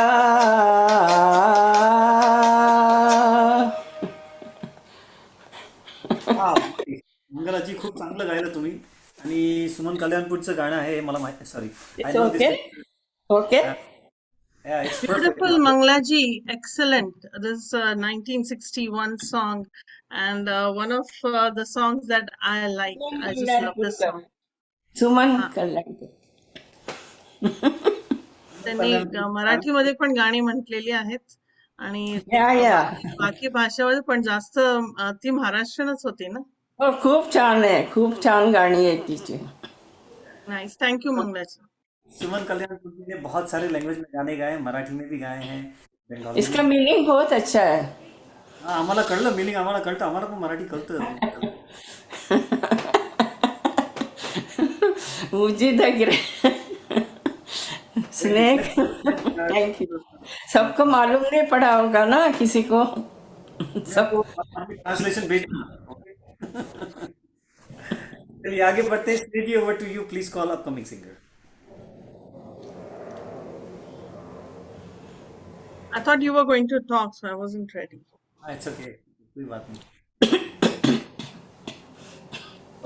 मंगलाजी खूप चांगलं गायलं तुम्ही. आणि सुमन कल्याणपूरचं गाणं आहे मला माहिती. Sorry, okay. Yeah, it's perfect. Beautiful, Manglaji. Excellent. This 1961 song, and one of the songs that I like. I just love this song. Suman Kalyanpur. त्यांनी मराठीमध्ये पण गाणी म्हटलेली आहेत आणि बाकी भाषेमध्ये पण जास्त ती महाराष्ट्रीयनच होती ना. हो, खूप छान आहे. खूप छान गाणी आहे तिची. Nice. Thank you Mangla ji. Suman Kalyanpur ji ने बहुत सारे लैंग्वेज में गाने गाए, मराठी में भी गाए हैं, बंगाली इसका मीनिंग बहुत अच्छा है. हाँ, आम्हाला कळलं मिनिंग, आम्हाला कळतं, आम्हाला पण मराठी कळतं. मुझे स्नेक. Thank you. सबको मालूम नहीं पड़ा होगा ना किसी को. सब ट्रांसलेशन भेजना. चलिए आगे बढ़ते हैं. Stage over to you. Please call upcoming singer. I thought you were going to talk, so I wasn't ready. It's okay. कोई बात नहीं.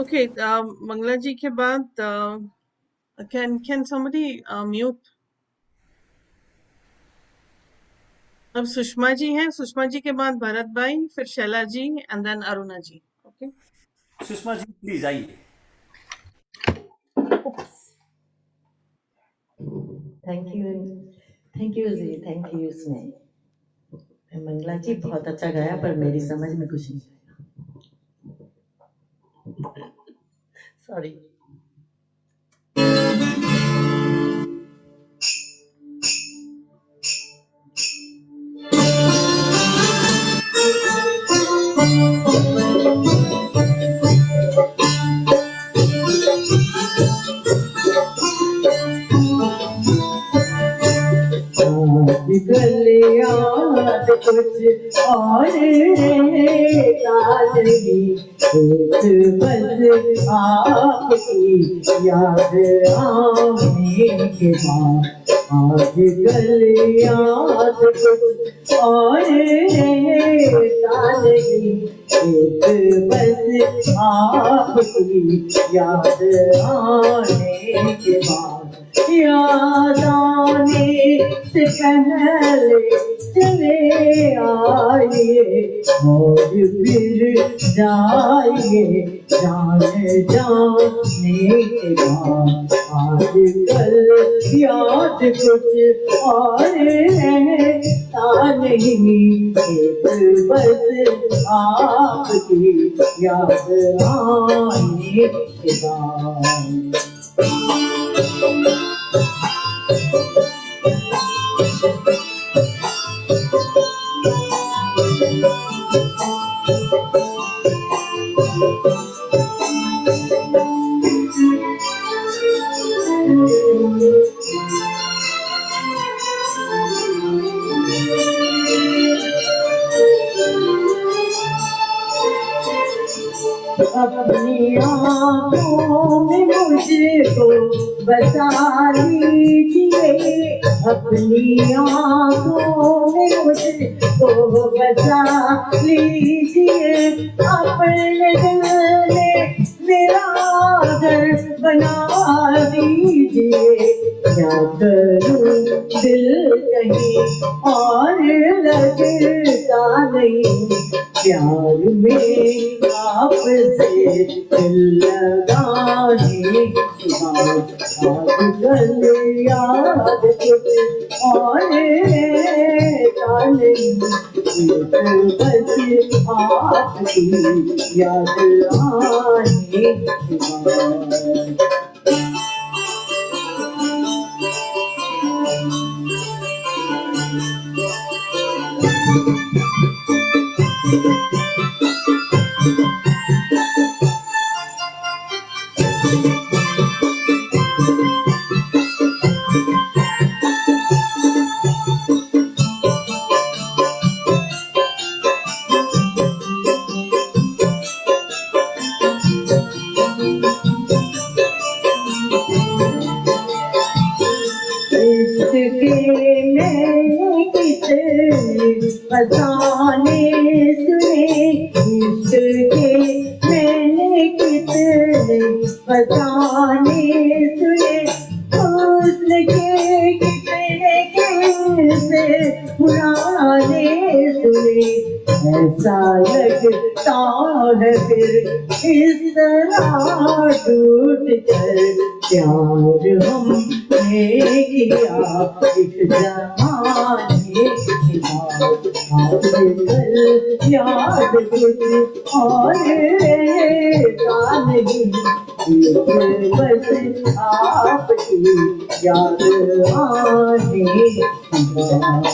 Okay, Manglaji के बाद can somebody mute? अब सुषमा जी हैं. सुषमा जी के बाद भरत भाई, फिर Shaila ji, and then Aruna ji. Okay. Sushma ji please आइए. थैंक यू जी. Thank you Sneh. मंगला जी बहुत अच्छा गाया पर मेरी समझ में कुछ नहीं आया. सॉरी. याद कुछ और एक बस आपकी याद आने के बाद आजकल याद कुछ और एक बस आपकी याद आने के बाद याद आने से पहले चले आइए और फिर जाइए जाने के बाद आजकल याद कुछ और नहीं एक बस आपकी याद आने के बाद. अपनी आँखों में मुझको बसा लीजिए अपनी आँखों में मुझको बसा लीजिए अपने दिल में मेरा घर बना दीजिए क्या करूं दिल कहीं और लगता नहीं प्यार में आपसे दिल लगाने आजकल याद कुछ और रहता नहीं, बस आपकी याद आने के बाद। इसके मैंने कितने फसाने सुने, इसके मैंने कितने फसाने सुने, उसके कितने किस्से पुराने सुने। ऐसा लगता है फिर इस तरह टूट कर प्यार हमने किया एक जमाने के बाद। आजकल याद कुछ और रहता नहीं, बस आपकी याद आने के बाद।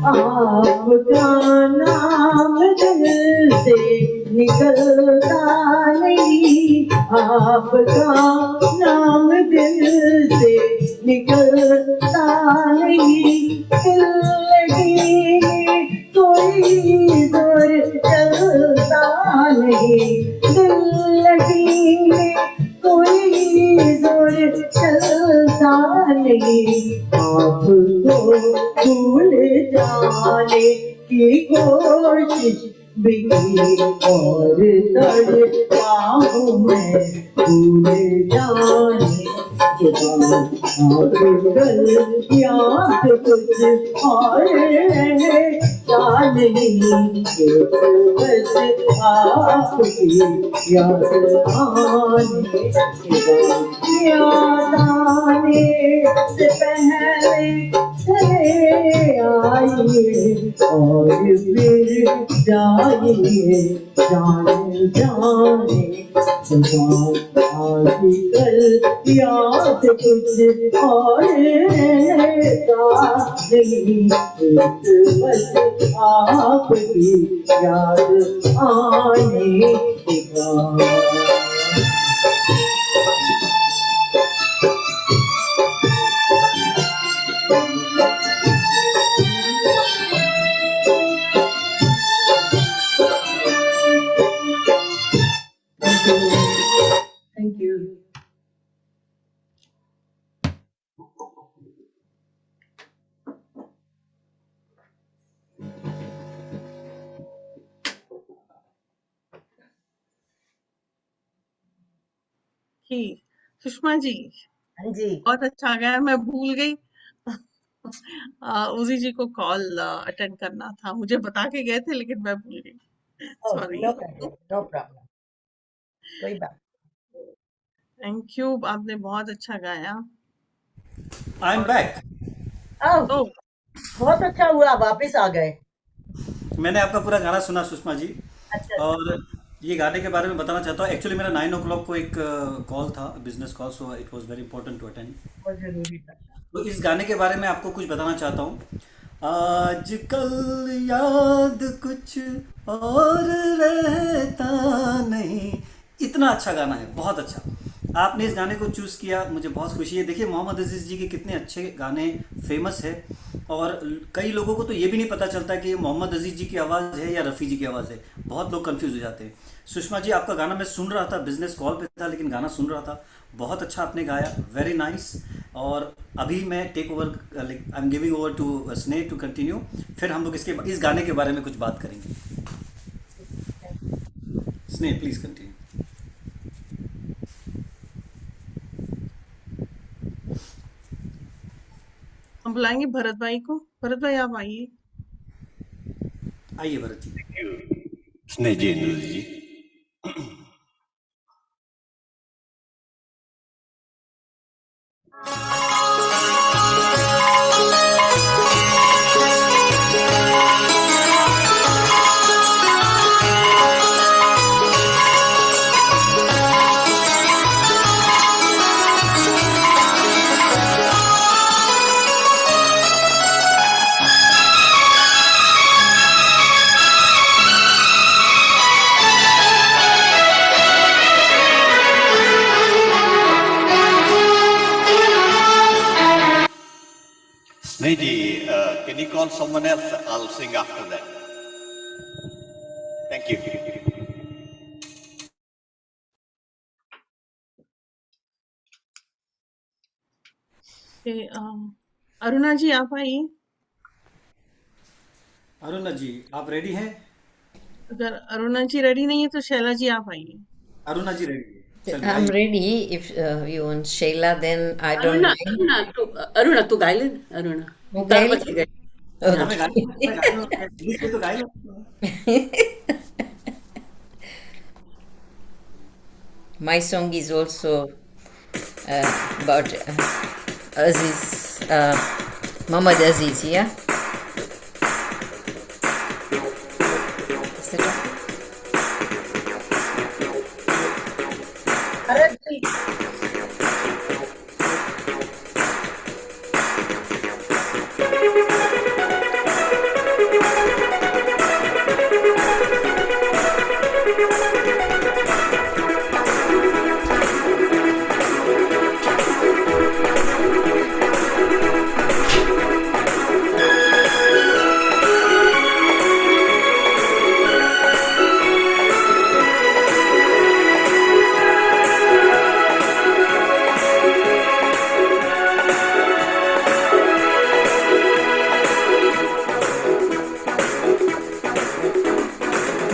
आपका नाम दिल से निकलता नहीं, आपका नाम दिल से निकलता नहीं। दिल में कोई जोर चलता नहीं, दिल में कोई जोर चलता नहीं। आपको भूल जाने की कोशिश भी और तड़पा हूँ मैं भूल जाने के बाद। आजकल याद कुछ और रहता नहीं, बस आपकी याद आने के बाद। याद आने से पहले चले आइए और फिर जाइए जाने जाने के बाद। आजकल याद कुछ और रहता नहीं, बस आपकी याद आने के बाद। Thank you. कि सुषमा जी हाँ जी। बहुत अच्छा गया, मैं भूल गई उजी जी को कॉल अटेंड करना था, मुझे बता के गए थे लेकिन मैं भूल गई, sorry. No problem, no problem, कोई बात। थैंक यू, आपने बहुत अच्छा गाया। आई एम और बैक। तो बहुत अच्छा हुआ वापस आ गए। मैंने आपका पूरा गाना सुना सुषमा जी, अच्छा और ये गाने के बारे में बताना चाहता हूँ। एक्चुअली मेरा 9 o'clock को एक कॉल था, business call, so it was very important to attend. बहुत जरूरी था। तो इस गाने के बारे में आपको कुछ बताना चाहता हूँ। आजकल याद कुछ और रहता नहीं। इतना अच्छा गाना है, बहुत अच्छा। आपने इस गाने को चूज़ किया, मुझे बहुत खुशी है। देखिए मोहम्मद अजीज़ जी के कितने अच्छे गाने फेमस है, और कई लोगों को तो ये भी नहीं पता चलता कि ये मोहम्मद अजीज़ जी की आवाज़ है या रफ़ी जी की आवाज़ है। बहुत लोग कंफ्यूज हो जाते हैं। सुषमा जी, आपका गाना मैं सुन रहा था, बिजनेस कॉल पे था लेकिन गाना सुन रहा था, बहुत अच्छा आपने गाया, वेरी नाइस। और अभी मैं take over, like I am giving over to Sneh to continue, फिर हम लोग इस गाने के बारे में कुछ बात करेंगे। स्नेह प्लीज़ कंटिन्यू। हम बुलाएंगे भरत भाई को। भरत भाई आप आइए। आइए भरत जी। स्नेह जी, इंद्र जी। Snehji, can you call someone else? I'll sing after that. Thank you. Aruna जी आप आइए। अरुणा जी आप रेडी हैं? अगर अरुणा जी रेडी नहीं है तो शैला जी आप आइए। अरुणा जी रेडी है, चलिए I'm आइए। ready. If you want Shayla, then I don't mind. Aruna तू गाय ले अरुणा वो तार गाइल? बच गए। हमें गाना इंग्लिश में तो गाइल। My song is also about Aziz, Muhammad Aziz, yeah? Is it okay? Bharat ji,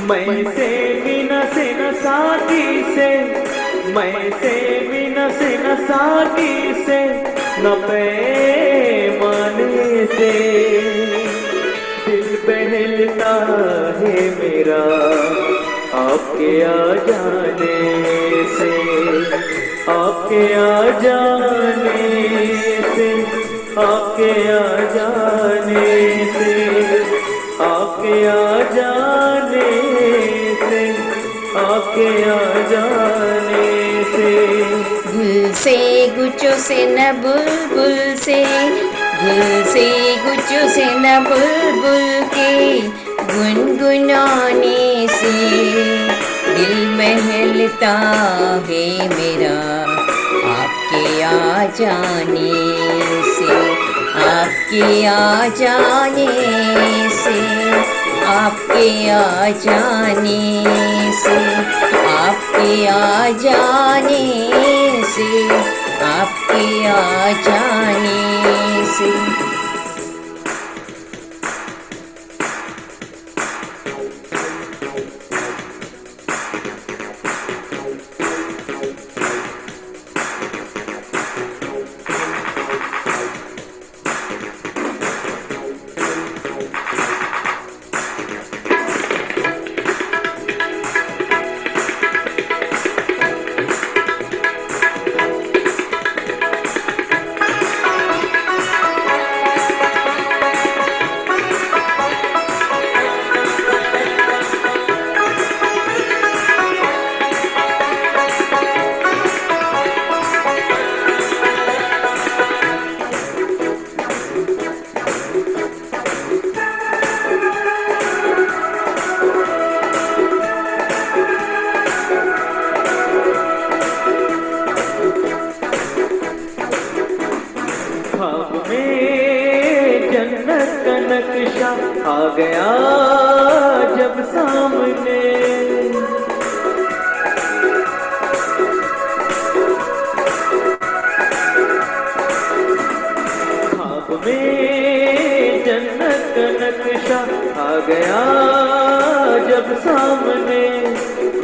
मैं से बिना से न साथी से, मैं से बिना से न साथी से, न पैमाने से दिल बहलता है मेरा आपके आ जाने से, आपके आ जाने से, आपके आ जाने से, आपके आ जाने से, आपके आ जाने से। गुल से गुच्छों से न बुलबुल से, गुल से गुच्छों से न बुलबुल के गुनगुनाने से दिल महलता है मेरा आपके आ जाने से, आपके आ जाने से, आपके आ जाने से, आपके आ जाने से, आपके आ जाने से।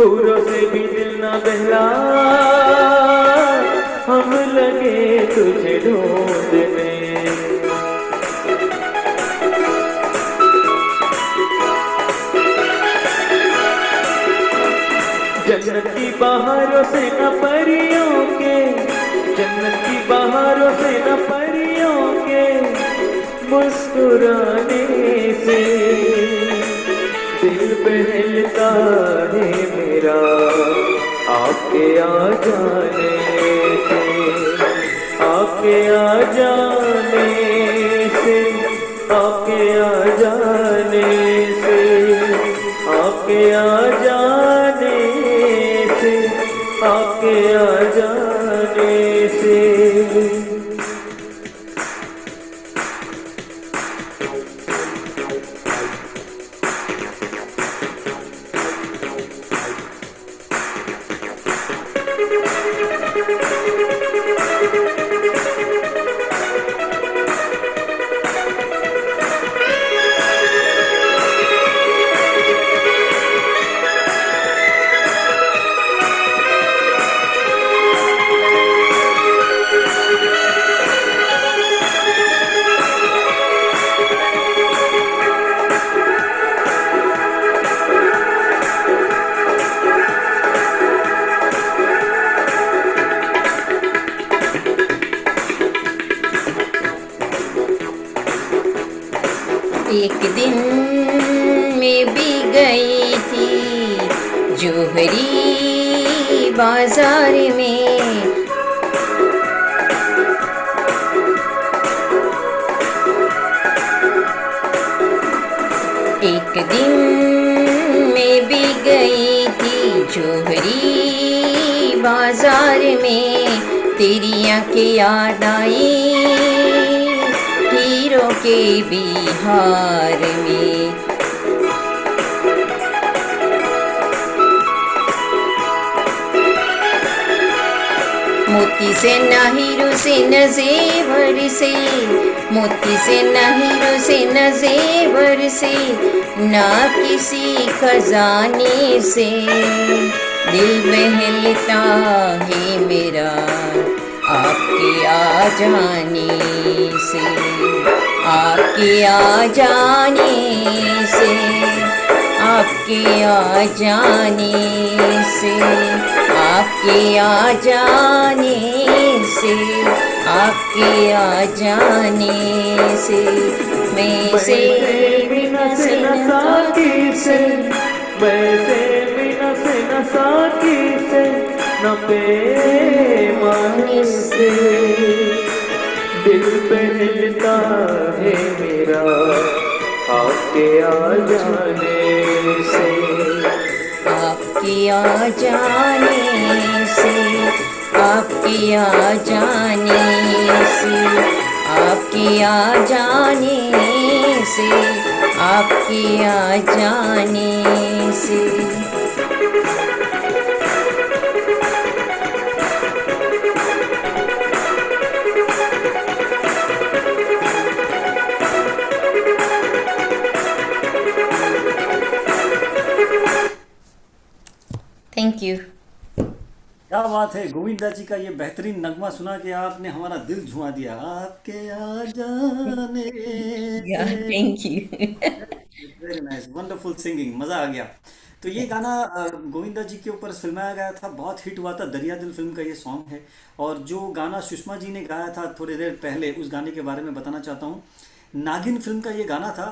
फूलों से भी दिल ना बहला, हम लगे तुझे ढूंढने। जन्नत की बहारों से न परियों के, जन्नत की बहारों से न परियों के मुस्कुराने से दिल बहलता है मेरा आपके आ जाने से, आपके आ जाने से, आपके आ जाने से, आपके आ जाने से, आपके आ जाने से। एक दिन मैं भी गई थी जोहरी बाजार में, एक दिन मैं भी गई थी जोहरी बाजार में, तेरी आंखें याद आई हीरो के बिहार में। मोती से न हीरो से न जेवर से, मोती से न हीरो से न जेवर से, ना किसी खजाने से दिल बहलता है मेरा आपके आ जाने से, आपके आ जाने से, आपके आ जाने से, आपके आ जाने से, आपके आ जाने से। मैं से बिना से न साकी से, वैसे बिना से न साकी से, न पैमाने से दिल बहलता है मेरा आपके आ जाने से, आपके आ जाने से, आपके आ जाने से, आपके आ जाने से, आपके आ जाने से। Thank you. क्या बात है, गोविंदा जी का ये बेहतरीन नगमा सुना के आपने हमारा दिल झुमा दिया। आपके आ जाने thank you. Very nice, wonderful singing, मजा आ गया। तो ये गाना गोविंदा जी के ऊपर फिल्माया गया था, बहुत हिट हुआ था, दरिया दिल फिल्म का ये सॉन्ग है। और जो गाना सुषमा जी ने गाया था थोड़ी देर पहले, उस गाने के बारे में बताना चाहता हूँ। नागिन फिल्म का ये गाना था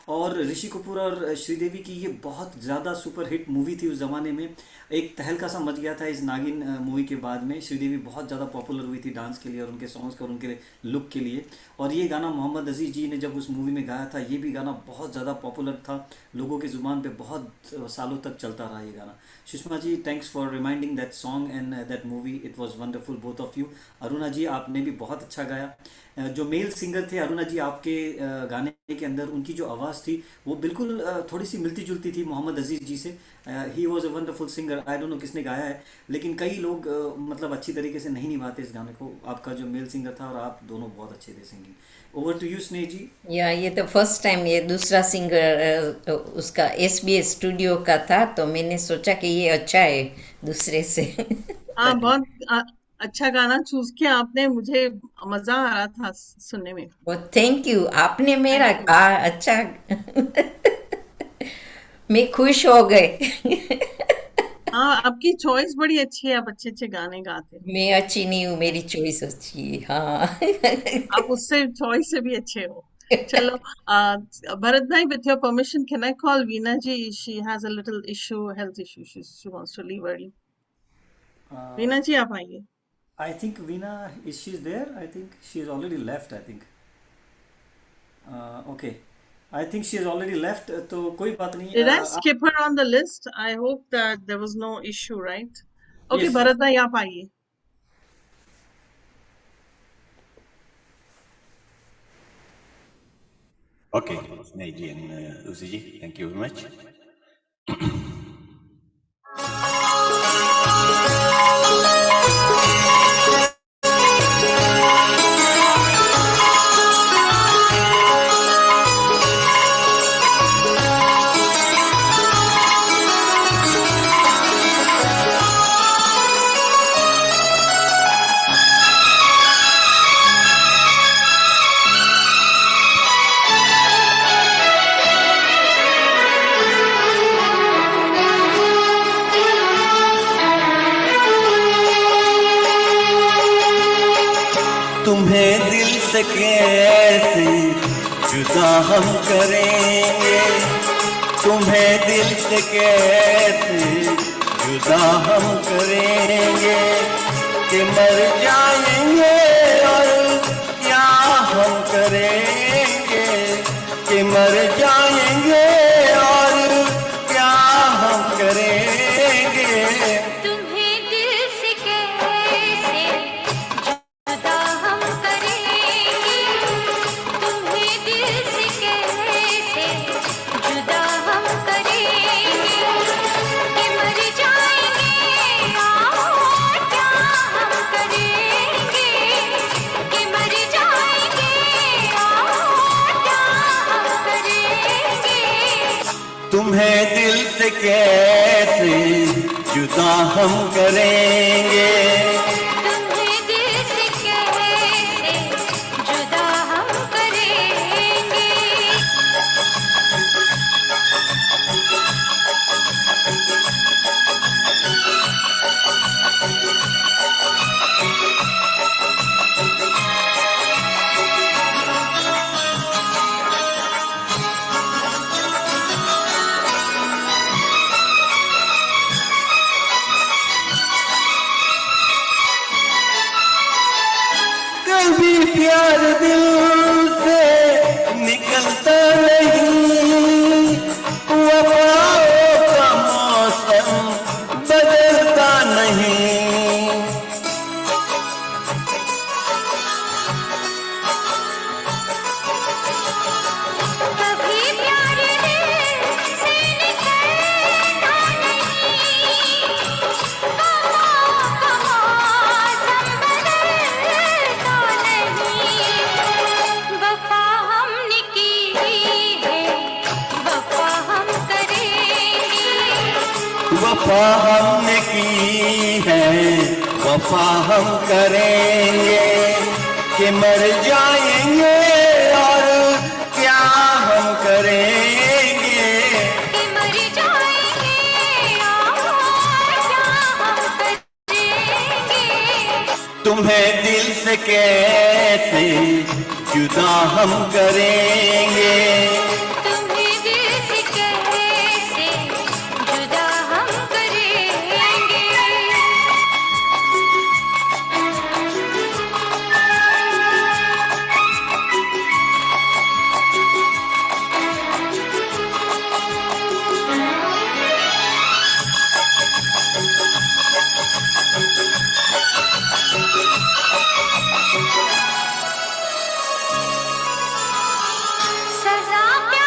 और ऋषि कपूर और श्रीदेवी की ये बहुत ज़्यादा सुपर हिट मूवी थी उस ज़माने में। एक तहलका सा मच गया था इस नागिन मूवी के बाद में। श्रीदेवी बहुत ज़्यादा पॉपुलर हुई थी डांस के लिए और उनके सॉन्ग्स और उनके लुक के लिए। और ये गाना मोहम्मद अजीज़ जी ने जब उस मूवी में गाया था, ये भी गाना बहुत ज़्यादा पॉपुलर था, लोगों की ज़ुबान पे बहुत सालों तक चलता रहा ये गाना। Sushma ji, thanks for reminding that song and that movie, it was wonderful both of you. Aruna ji, आपने भी बहुत अच्छा गाया। जो मेल सिंगर थे अरुणा जी आपके गाने के अंदर, उनकी जो जो आवाज़ थी वो बिल्कुल थोड़ी सी मिलती जुलती थी मोहम्मद अजीज़ जी से। He was a wonderful singer. I don't know किसने गाया है, लेकिन कई लोग मतलब अच्छी तरीके से नहीं निभाते इस गाने को। आपका जो मेल सिंगर था और आप दोनों बहुत अच्छे थे singing. Over to you Sneh जी। या ये तो फर्स्ट टाइम, ये दूसरा सिंगर उसका SBS स्टूडियो का था, तो मैंने सोचा कि ये अच्छा है दूसरे से। हाँ, बहुत अच्छा गाना चूज किया आपने, मुझे मजा आ रहा था सुनने में। वो थैंक यू, आपने मेरा थैंक यू। अच्छा। मैं खुश हो गए। हाँ, आपकी चॉइस बड़ी अच्छी है, आप अच्छे अच्छे गाने गाते हो। मैं अच्छी नहीं हूँ, मेरी चॉइस अच्छी है, हाँ। आप उससे चॉइस से भी अच्छे हो। चलो, भरत भाई, with your permission, can I call Veena ji? She has a little issue, health issue. She wants to leave early. Veena ji, आप आइए। I think Veena is she is there. I think she is already left. I think okay, I think she is already left, तो कोई बात नहीं। Did I skip her on the list? I hope that there was no issue, right? Okay, yes Bharat भाई, आप आइए। Okay, Snehji and Uzi ji, thank you very much. तुम्हें दिल से कैसे जुदा हम करेंगे, तुम्हें दिल से कैसे जुदा हम करेंगे, कि मर जाएंगे और क्या हम करेंगे, कि मर जाएंगे और क्या हम करेंगे। तुम्हें दिल से कैसे जुदा हम करेंगे, तुम्हें दिल से कैसे जुदा हम करेंगे, कि मर जाएंगे और क्या हम करेंगे, कि मर जाएंगे और क्या हम करेंगे। तुम्हें दिल से कैसे जुदा हम करेंगे, तुम्हें दिल से कैसे जुदा हम करेंगे। कभी प्यार दिल से निकलता नहीं, वफाओं का मौसम बदलता नहीं। कभी प्यार दिल से निकलता नहीं, वफाओं का मौसम बदलता नहीं। वफा हमने की है, वफा हम करेंगे। वफा हमने की है, वफा हम करेंगे, कि मर जाएंगे और क्या हम करेंगे। कि मर जाएंगे और क्या हम करेंगे। तुम्हें दिल से कैसे जुदा हम करेंगे, तुम्हें दिल से कैसे जुदा हम करेंगे। सजा के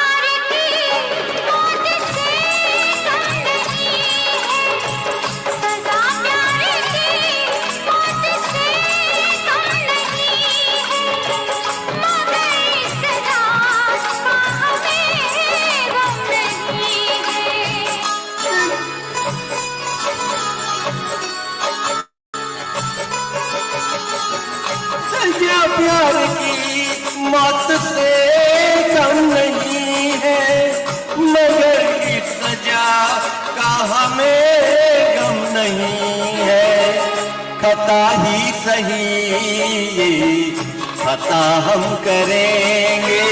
खता ही सही ये खता हम करेंगे,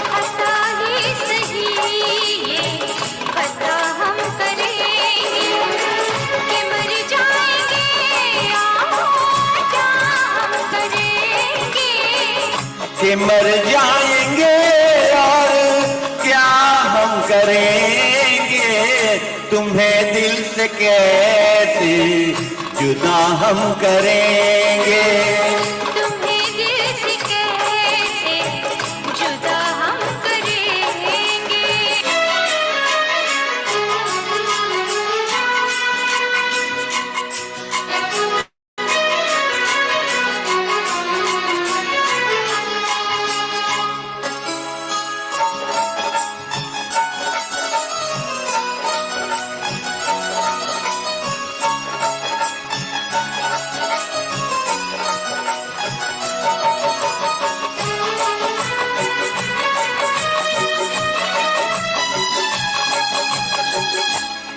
खता ही सही ये खता हम करेंगे, कि मर जाएंगे और क्या हम करेंगे, कि मर जाएंगे और क्या हम करेंगे, तुम्हें दिल से कैसे जुदा हम करेंगे, तुम्हें दिल से कैसे जुदा हम करेंगे।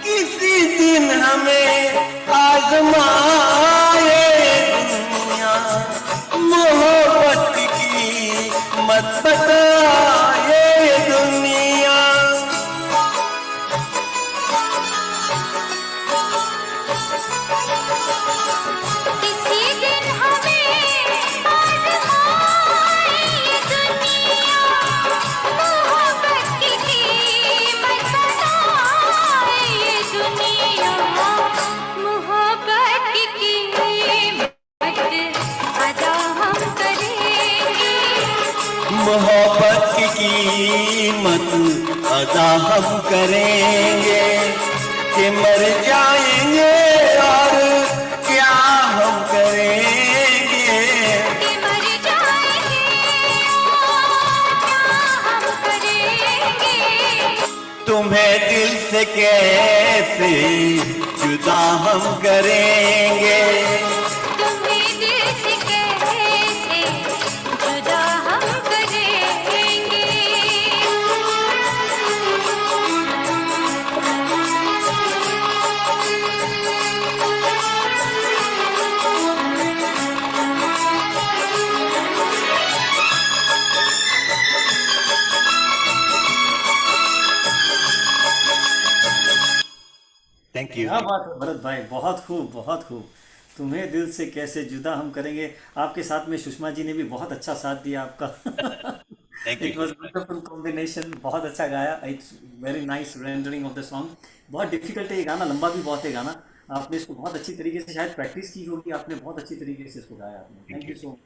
किसी दिन हमें आजमाए दुनिया, मोहब्बत की मत बताए दुनिया, किसी दिन हमें आज़माए ये दुनिया, मोहब्बत की कीमत बताए ये दुनिया, मोहब्बत की कीमत अदा हम करेंगे, मोहब्बत की कीमत अदा हम करेंगे, कि मर जाएंगे और क्या हम करेंगे, कि मर जाएंगे और क्या हम करेंगे, तुम्हें दिल से कैसे जुदा हम करेंगे, तुम्हें दिल से कैसे जुदा हम करेंगे। Thank you. क्या बात है भरत भाई, बहुत खूब बहुत खूब। तुम्हें दिल से कैसे जुदा हम करेंगे। आपके साथ में सुषमा जी ने भी बहुत अच्छा साथ दिया आपका। Thank it you. Was wonderful combination, बहुत अच्छा गाया। It's very nice rendering of the song. बहुत डिफिकल्ट है ये गाना, लंबा भी बहुत है गाना। आपने इसको बहुत अच्छी तरीके से शायद प्रैक्टिस की होगी आपने, बहुत अच्छी तरीके से इसको गाया आपने। Thank you so much.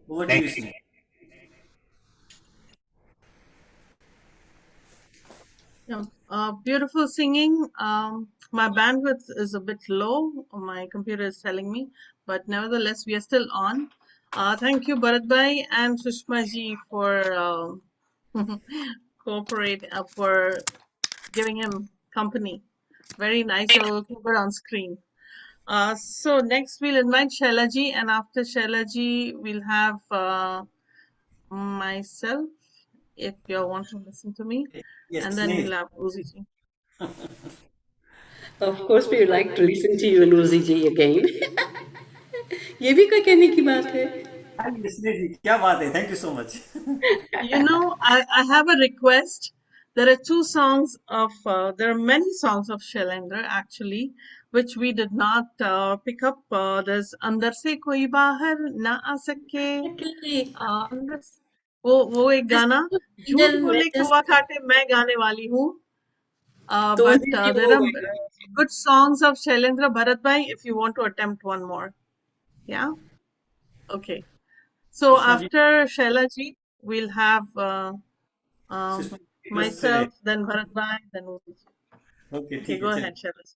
Over to you thank you. Sneh. Yeah, beautiful singing. My bandwidth is a bit low. My computer is telling me, but nevertheless, we are still on. Thank you, Bharat Bhai and Sushma ji, for for giving him company. Very nice. So we'll keep it on screen. So next we'll invite Shaila ji, and after Shaila ji, we'll have myself, if you all want to listen to me, Yes, and then Sneh. we'll have Uzi ji. Of course, we would like to listen to you and Uzi ji again. ये भी कोई कहने की बात है। हाँ जी, स्नेह जी, क्या बात है। Thank you so much. You know, I have a request. There are two songs of, there are many songs of Shailendra actually, which we did not pick up. There's Andar Se Koi Bahar Na Aa Sake. अंदर वो एक गाना, झूठ बोले कौवा काटे मैं गाने वाली हूँ. तो But Uzi ji there वो are good songs of Shailendra. Bharat Bhai, if you want to attempt one more. Yeah? Okay. So Sushma ji, after Shaila ji, we'll have Sushma ji request से myself, then Bharat Bhai, then Uzi ji. Okay Okay, ठीक go है, ahead, चलिए। Shaila ji.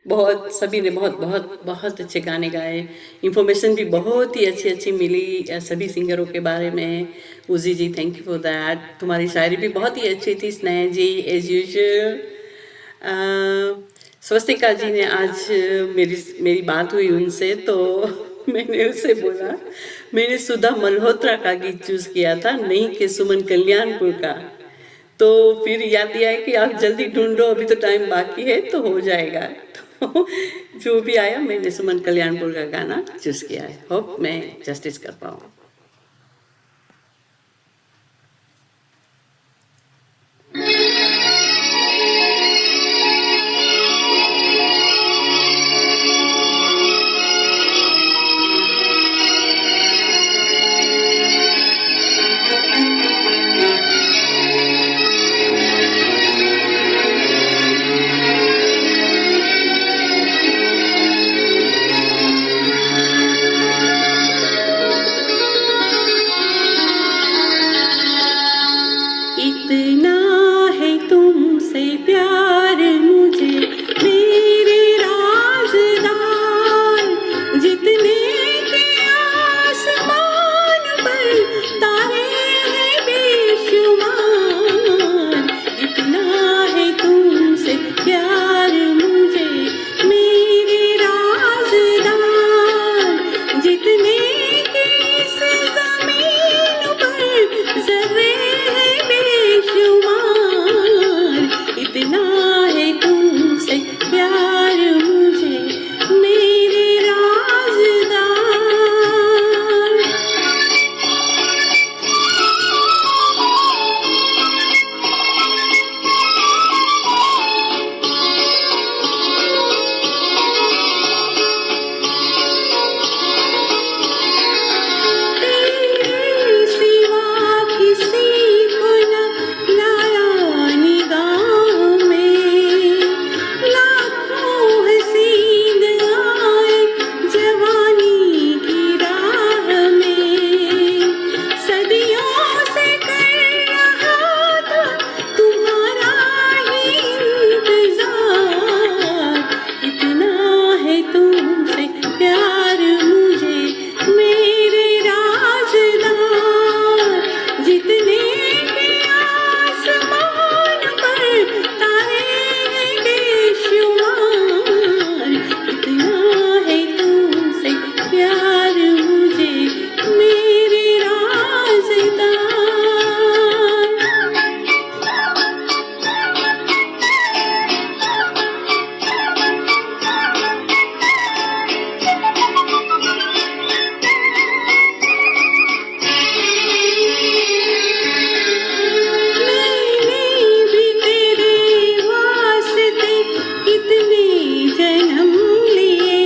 बहुत सभी ने बहुत बहुत बहुत अच्छे गाने गाए। इंफॉर्मेशन भी बहुत ही अच्छी अच्छी मिली सभी सिंगरों के बारे में। उजी जी, थैंक यू फॉर दैट। तुम्हारी शायरी भी बहुत ही अच्छी थी स्नेह जी, एज यूजुअल। स्वस्तिका जी ने आज मेरी बात हुई उनसे, तो मैंने उससे बोला मैंने सुधा मल्होत्रा का गीत चूज किया था, नहीं कि सुमन कल्याणपुर का। तो फिर याद दिया है कि आप जल्दी ढूंढो, अभी तो टाइम बाकी है, तो हो जाएगा। जो भी आया मैंने सुमन कल्याणपुर का गाना चूज किया है। होप मैं जस्टिस कर पाऊँ। इतना है तुमसे प्यार मुझे मेरे राज़दार, जितने के आसमान पर तारे हैं बेशुमार। इतना है तुमसे प्यार मुझे मेरे राज़दार, जितने के इस ज़मीन पर ज़र्रे हैं बेशुमार। इतना है तुमसे प्यार मुझे मेरे राज़दार। तेरे सिवा किसी को न लाया निगाहों में, लाखों हसीन आए जवानी की राह में। सदियों से कर रहा था तुम्हारा ही इंतजार। इतना है तुमसे प्यार मुझे मेरे राज़दार, जितने के आसमान पर तारे हैं बेशुमार। इतना है तुमसे प्यार मुझे मेरे राज़दार। मैंने भी तेरे वास्ते कितने जन्म लिए,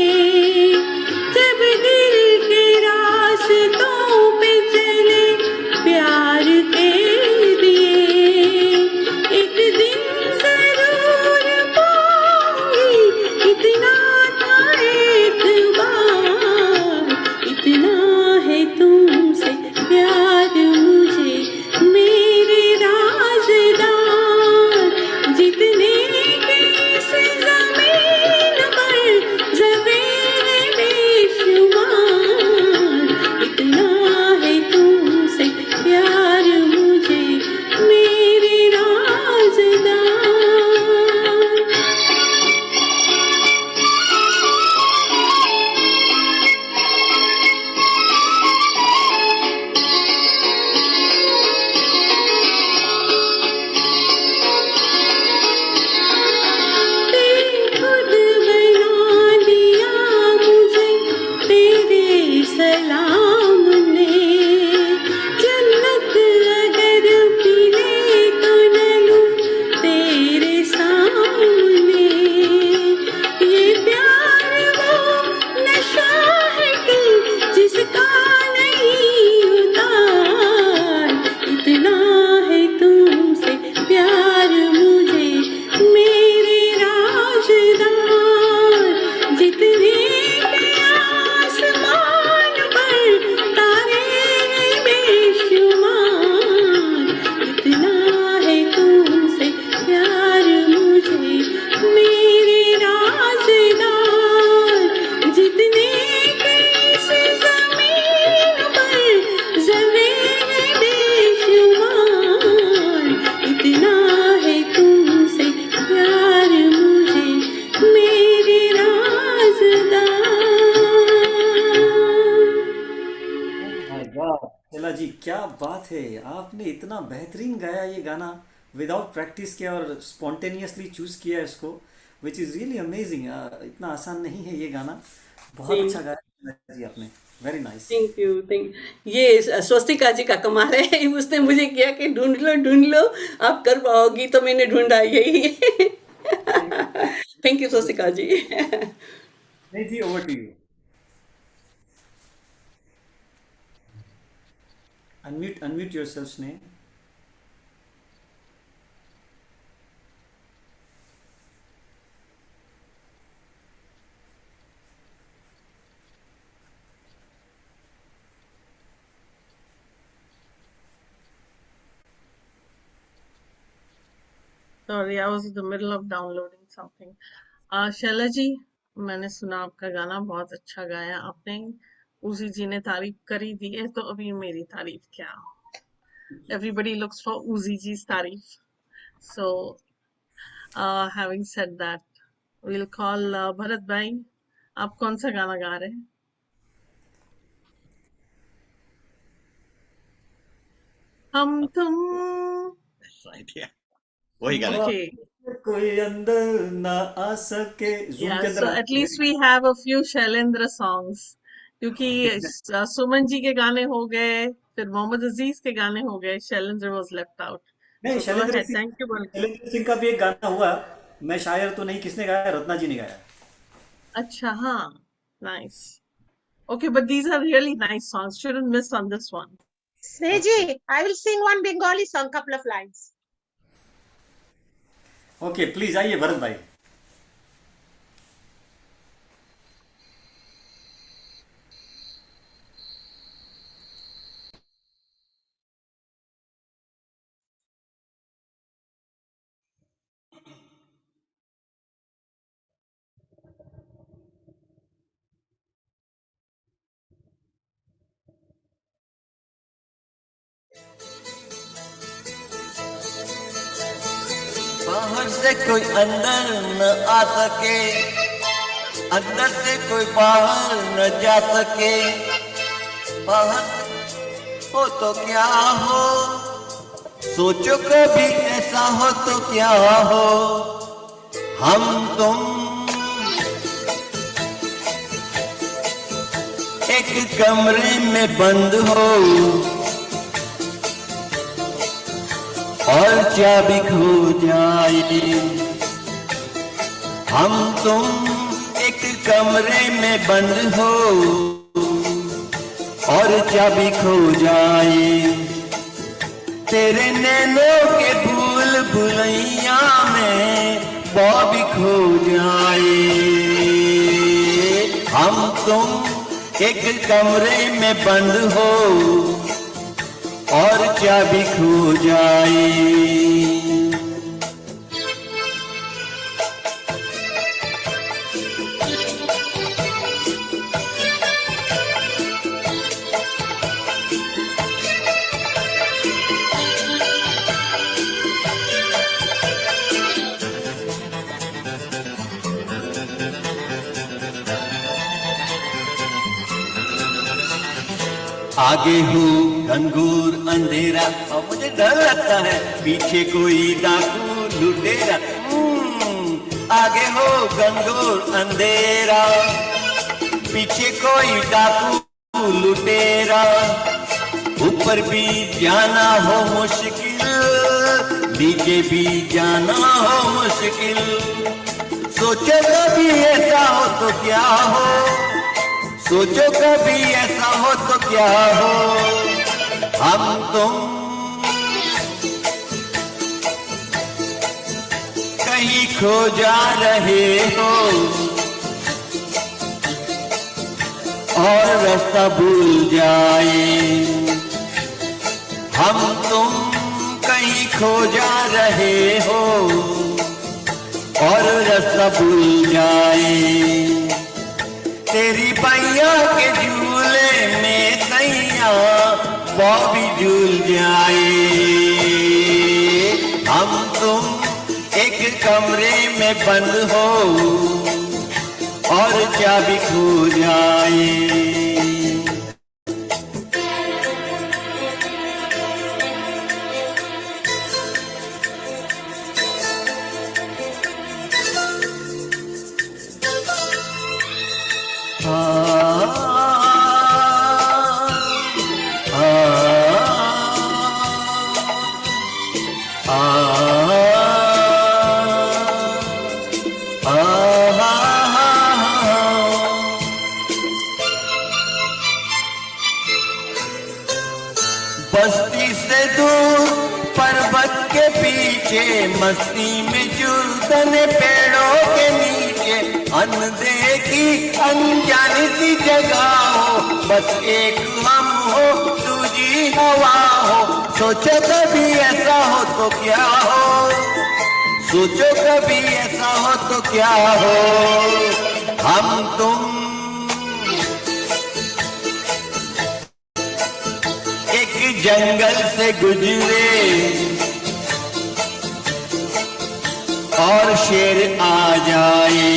जब दिल के रास्तों पे चले प्यार के दिए। एक दिन जरूर पाऊंगी, इतना था एक बार। इतना है तुमसे प्यार मुझे मेरे राज़दार, जितने के इस ज़मीन पर ज़र्रे हैं बेशुमार। इतना है तुमसे प्यार मुझे मेरे राज़दार। खुद बना लिया मुझे तेरे सलाम ने, जन्नत अगर पीले तो न लूं तेरे सामने। ये प्यार वो नशा है कि जिसका नहीं उतार। इतना है तुमसे प्यार मुझे मेरे राज़दार, जितने के आसमान पर तारे हैं बेशुमार। इतना है तुमसे प्यार मुझे मेरे राज़दार, जितने के इस ज़मीन पर ज़र्रे हैं बेशुमार। इतना है तुमसे प्यार मुझे मेरे राज़दार। माय गॉड चला जी, क्या बात है। आपने इतना बेहतरीन गाया ये गाना, विदाउट प्रैक्टिस किया और स्पॉन्टेनियसली चूज किया इसको। Which is really amazing. इतना आसान नहीं है ये गाना, बहुत अच्छा गाया शीला जी आपने, very nice. Thank you, thank ये स्वस्तिका जी का कमाल है। उसने मुझे किया कि ढूंढ लो, आप कर पाओगी, तो मैंने ढूंढा यही। Thank you Swastika ji. नहीं जी, over to you. Unmute yourself Sneh. Sorry, I was in the middle of downloading something. Shaila ji, मैंने सुना आपका गाना, बहुत अच्छा गाया आपने। उसी जी ने तारीफ करी दी है, तो अभी मेरी तारीफ क्या? Everybody looks for Uzi ji's तारीफ. So, having said that, we'll call Bharat भाई। आप कौन सा गाना गा रहे हैं? हम तुम। वही गाना। Okay. कोई अंदर ना आ सके, जूम Yeah, के so अंदर at least we have a few Shailendra songs, क्योंकि सुमन जी के गाने हो गए, फिर मोहम्मद अजीज के गाने हो गए, शैलेंद्र was left out. नहीं, So go ahead. Thank you, Balki. Shailendra Singh का भी एक गाना हुआ, मैं शायर तो नहीं, किसने गाया? रत्ना जी ने गाया। अच्छा, हाँ, nice. Okay, but these are really nice songs. Shouldn't miss on this one. Sneji, I will sing one Bengali song, couple of lines. Okay, please आइए भरत भाई। बाहर से कोई अंदर न आ सके, अंदर से कोई बाहर न जा सके। बाहर हो तो क्या हो, सोचो कभी ऐसा हो तो क्या हो। हम तुम एक कमरे में बंद हो और चाबी खो जाए। हम तुम एक कमरे में बंद हो और चाबी खो जाए। तेरे नैनों के भूल भुलैया में बॉबी खो जाए। हम तुम एक कमरे में बंद हो और चाबी खो जाए। आगे हो घनघोर अंधेरा और मुझे डर लगता है पीछे कोई डाकू लुटेरा। आगे हो घनघोर अंधेरा, पीछे कोई डाकू लुटेरा। ऊपर भी जाना हो मुश्किल, नीचे भी जाना हो मुश्किल। सोचो कभी ऐसा हो तो क्या हो, सोचो कभी ऐसा हो तो क्या हो। हम तुम कहीं खो जा रहे हो और रास्ता भूल जाए। हम तुम कहीं खो जा रहे हो और रास्ता भूल जाए। तेरी बैया के झूले में सैया बॉबी झूल जाए। हम तुम एक कमरे में बंद हो और चाबी खो जाए। नशे मस्ती में जुलतने पेड़ों के नीचे अनदेखी अनजानी सी जगह हो, बस एक हम हो दूजी हवा हो। सोचो कभी ऐसा हो तो क्या हो, सोचो कभी ऐसा हो तो क्या हो। हम तुम एक जंगल से गुजरे और शेर आ जाए।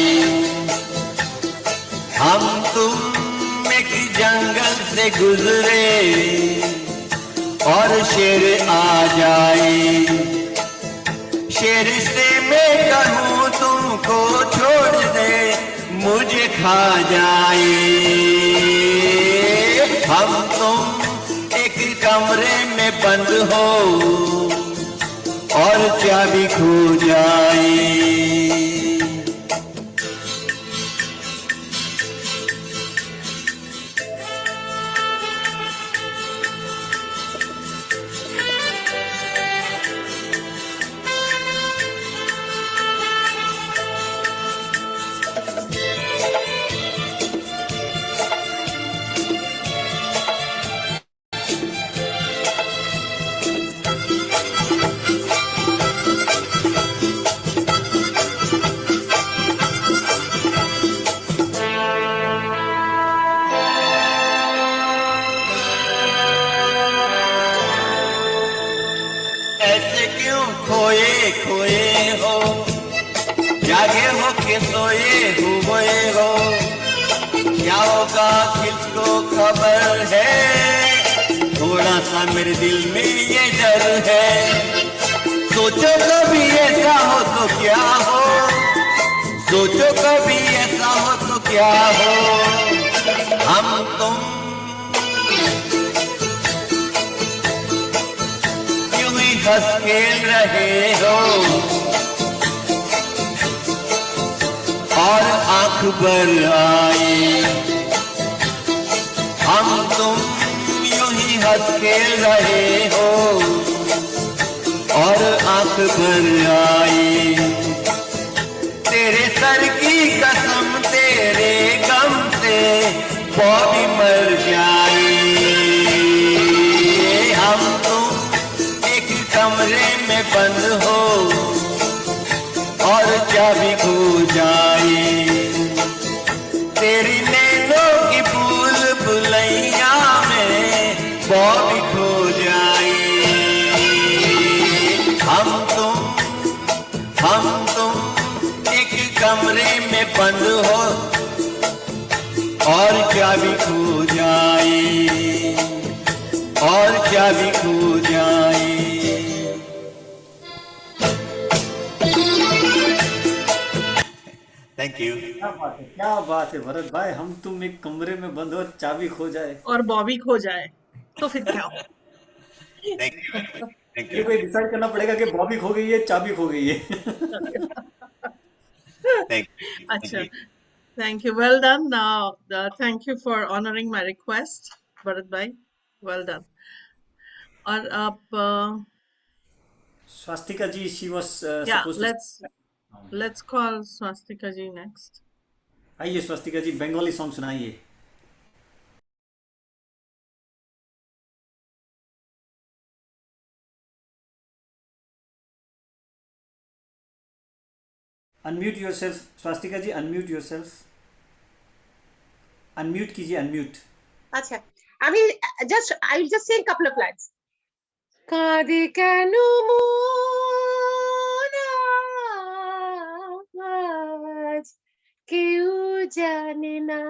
हम तुम एक जंगल से गुजरे और शेर आ जाए। शेर से मैं कहूँ तुमको छोड़ दे, मुझे खा जाए। हम तुम एक कमरे में बंद हो और चाबी खो जाए। ऐसे क्यों खोए खोए हो, जागे हो के सोए हुए हो। क्या होगा किसको खबर है, थोड़ा सा मेरे दिल में ये डर है। सोचो कभी ऐसा हो तो क्या हो, सोचो कभी ऐसा हो तो क्या हो। हम तुम हंस खेल रहे हो और आंख भर आए। हम तुम यूं ही हंस खेल रहे हो और आंख भर आए। तेरे सर की कसम तेरे गम से बॉबी मर जाए। हम तुम कमरे में बंद हो और चाबी खो जाए। तेरी नैनों की भूल भुलैया में बॉबी खो जाए। हम तुम एक कमरे में बंद हो और चाबी खो जाए, और चाबी खो जाए। Thank you. क्या बात है भरत भाई, हम तुम एक कमरे में बंद हो चाबी खो जाए और बॉबी खो जाए तो फिर क्या हो। थैंक यू, थैंक ये कोई डिसाइड करना पड़ेगा कि बॉबी खो गई है चाबी खो गई है। अच्छा, thank you, well done. Now thank you for honoring my request, Bharat bhai, well done. और अब स्वास्तिका जी, she was yeah, supposed to. let's call Swastika ji next. आइए स्वास्तिका जी, बंगाली सॉन्ग सुनाइए। अनम्यूट योरसेल्फ स्वास्तिका जी, अनम्यूट योरसेल्फ, अनम्यूट कीजिए, unmute. अच्छा, I will just say a couple of lines. কাঁদে কেন মন আজ, কেউ জানে না।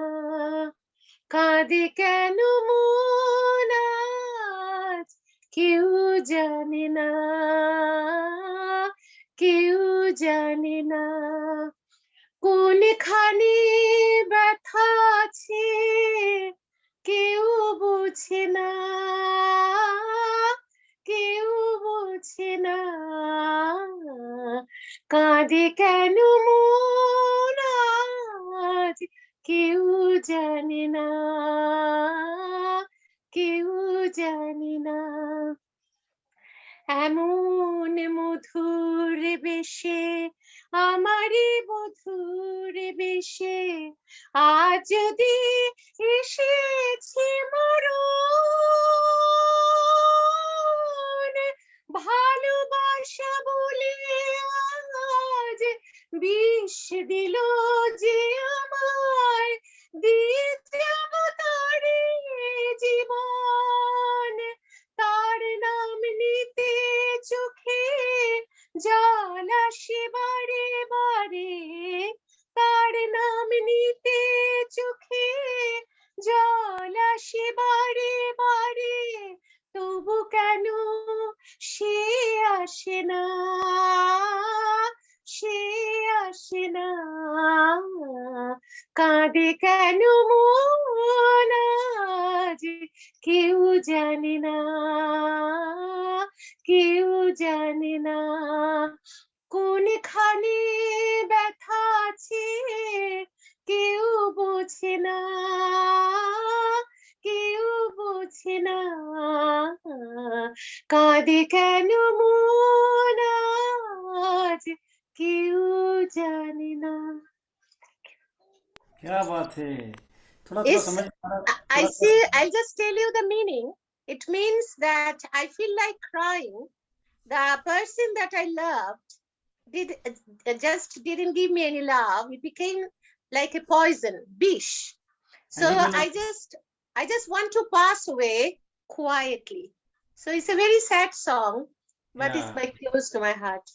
কাঁদে কেন মন আজ, কেউ জানে না, কেউ জানে না। কোনখানে ব্যথা আছে কেউ বোঝে না, কেউ বোঝে না। কাঁদে কেন মন আজ, কেউ জানে না, কেউ জানে না। এমন মধুর বেশে আমারই মধুর বেশে আজ যদি এসেছে মরণ ভালোবাসা বলে আজ বিষ দিল যে আমায় দিয়ে যাব তারে জীবন তার নাম নিতে চোখে জল আসে বারে বারে তার নাম নিতে চোখে জল আসে বারে বারে তবু কেন সে আসে না সে আসে না কাঁদে কেন মন আজ কেউ জানে না কেউ জানে না কোনখানে ব্যথা আছে কেউ বোঝে না কেউ বোঝে না কাঁদে কেন মন আজ কেউ জানে না क्या बात है। थोड़ा थोड़ा Is समझ में आ रहा, I थोड़ा see. थोड़ा I'll just tell you the meaning. It means that I feel like crying. The person that I loved just didn't give me any love. It became like a poison, bish. So and even I just want to pass away quietly. So it's a very sad song, but it's yeah, very close to my heart.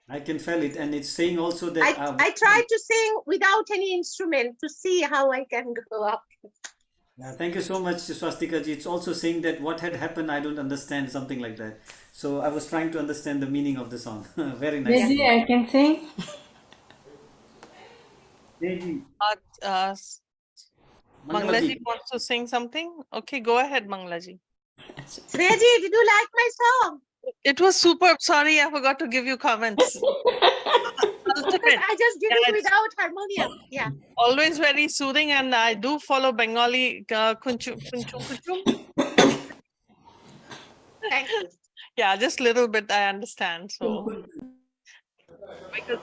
I can feel it, and it's saying also that I tried to sing without any instrument to see how I can go up. yeah, thank you so much, Swastika ji. It's also saying that what had happened, I don't understand, something like that. So I was trying to understand the meaning of the song. Very nice. Maybe I can sing. Deji, S- Mangala Mangalaji ji. wants to sing something. Okay, go ahead, Mangalaji. Shreyaji, did you like my song? It was superb. Sorry, I forgot to give you comments. Ultimate. I just did Yeah, it it's without harmonium. Yeah. always very soothing, and I do follow Bengali kunchu kunchu kunchum. Thank you. Yeah, just little bit I understand. So because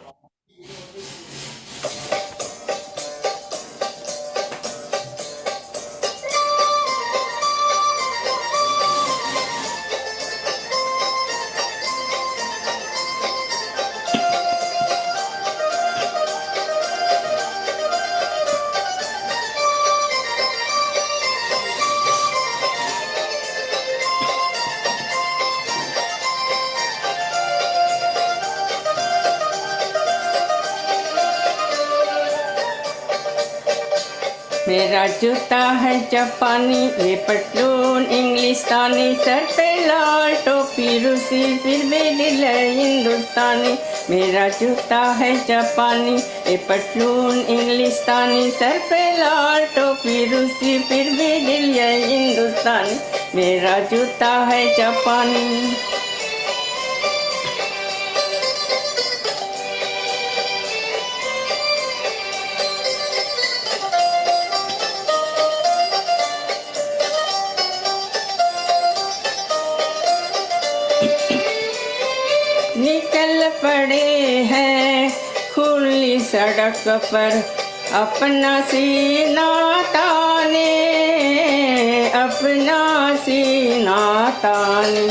मेरा जूता है जापानी, ये पटलून इंग्लिस्तानी, sir पे लाल टोपी रूसी, फिर भी दिल है हिंदुस्तानी। मेरा जूता है जापानी, ये पटलून इंग्लिस्तानी, सर पे लाल टोपी रूसी, फिर भी दिल है हिंदुस्तानी। मेरा जूता है जापानी। निकल पड़े हैं खुली सड़क पर अपना सीना ताने, अपना सीना ताने।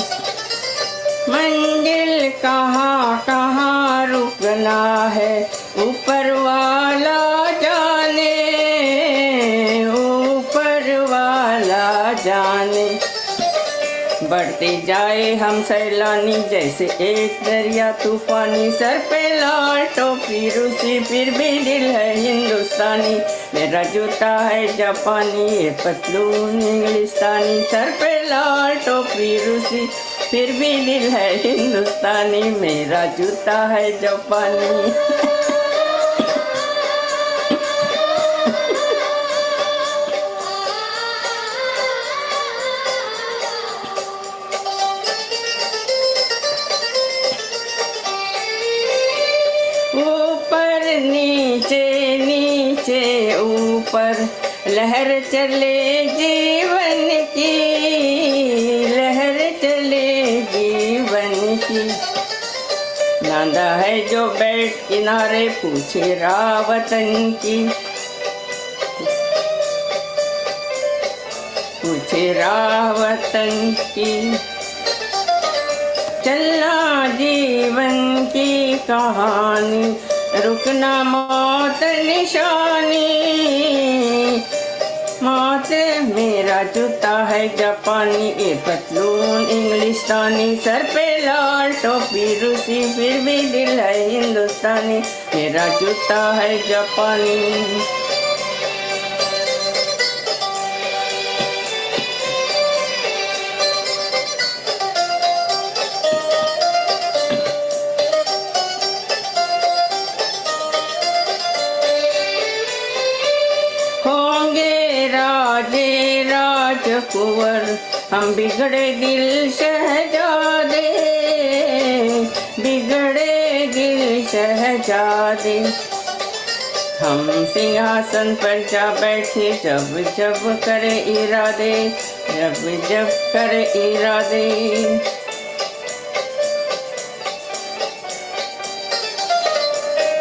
मंजिल कहाँ कहाँ रुकना है ऊपर वाला जाने, ऊपर वाला जाने। बढ़ते जाए हम सैलानी जैसे एक दरिया तूफानी, सर पे लाल टोपी रूसी, फिर भी दिल है हिंदुस्तानी। मेरा जूता है जापानी, ये पतलून इंग्लिस्तानी, सर पे लाल टोपी रूसी, फिर भी दिल है हिंदुस्तानी। मेरा जूता है जापानी। ऊपर नीचे नीचे ऊपर लहर चले जीवन की, लहर चले जीवन नांदा है जो बैठ किनारे पूछे रावतन की, पूछे रावतन की। चलना जीवन की कहानी, रुकना मौत निशानी। मौत मेरा जूता है जापानी, ये पतलून इंग्लिस्तानी, सर पे लाल टोपी रूसी, फिर भी दिल है हिंदुस्तानी। मेरा जूता है जापानी। होंगे राजे राजकुंवर, हम बिगड़े दिल शहजादे, बिगड़े दिल शहजादे। हम सिंहासन पर जा बैठे जब जब करे इरादे, जब जब करे इरादे।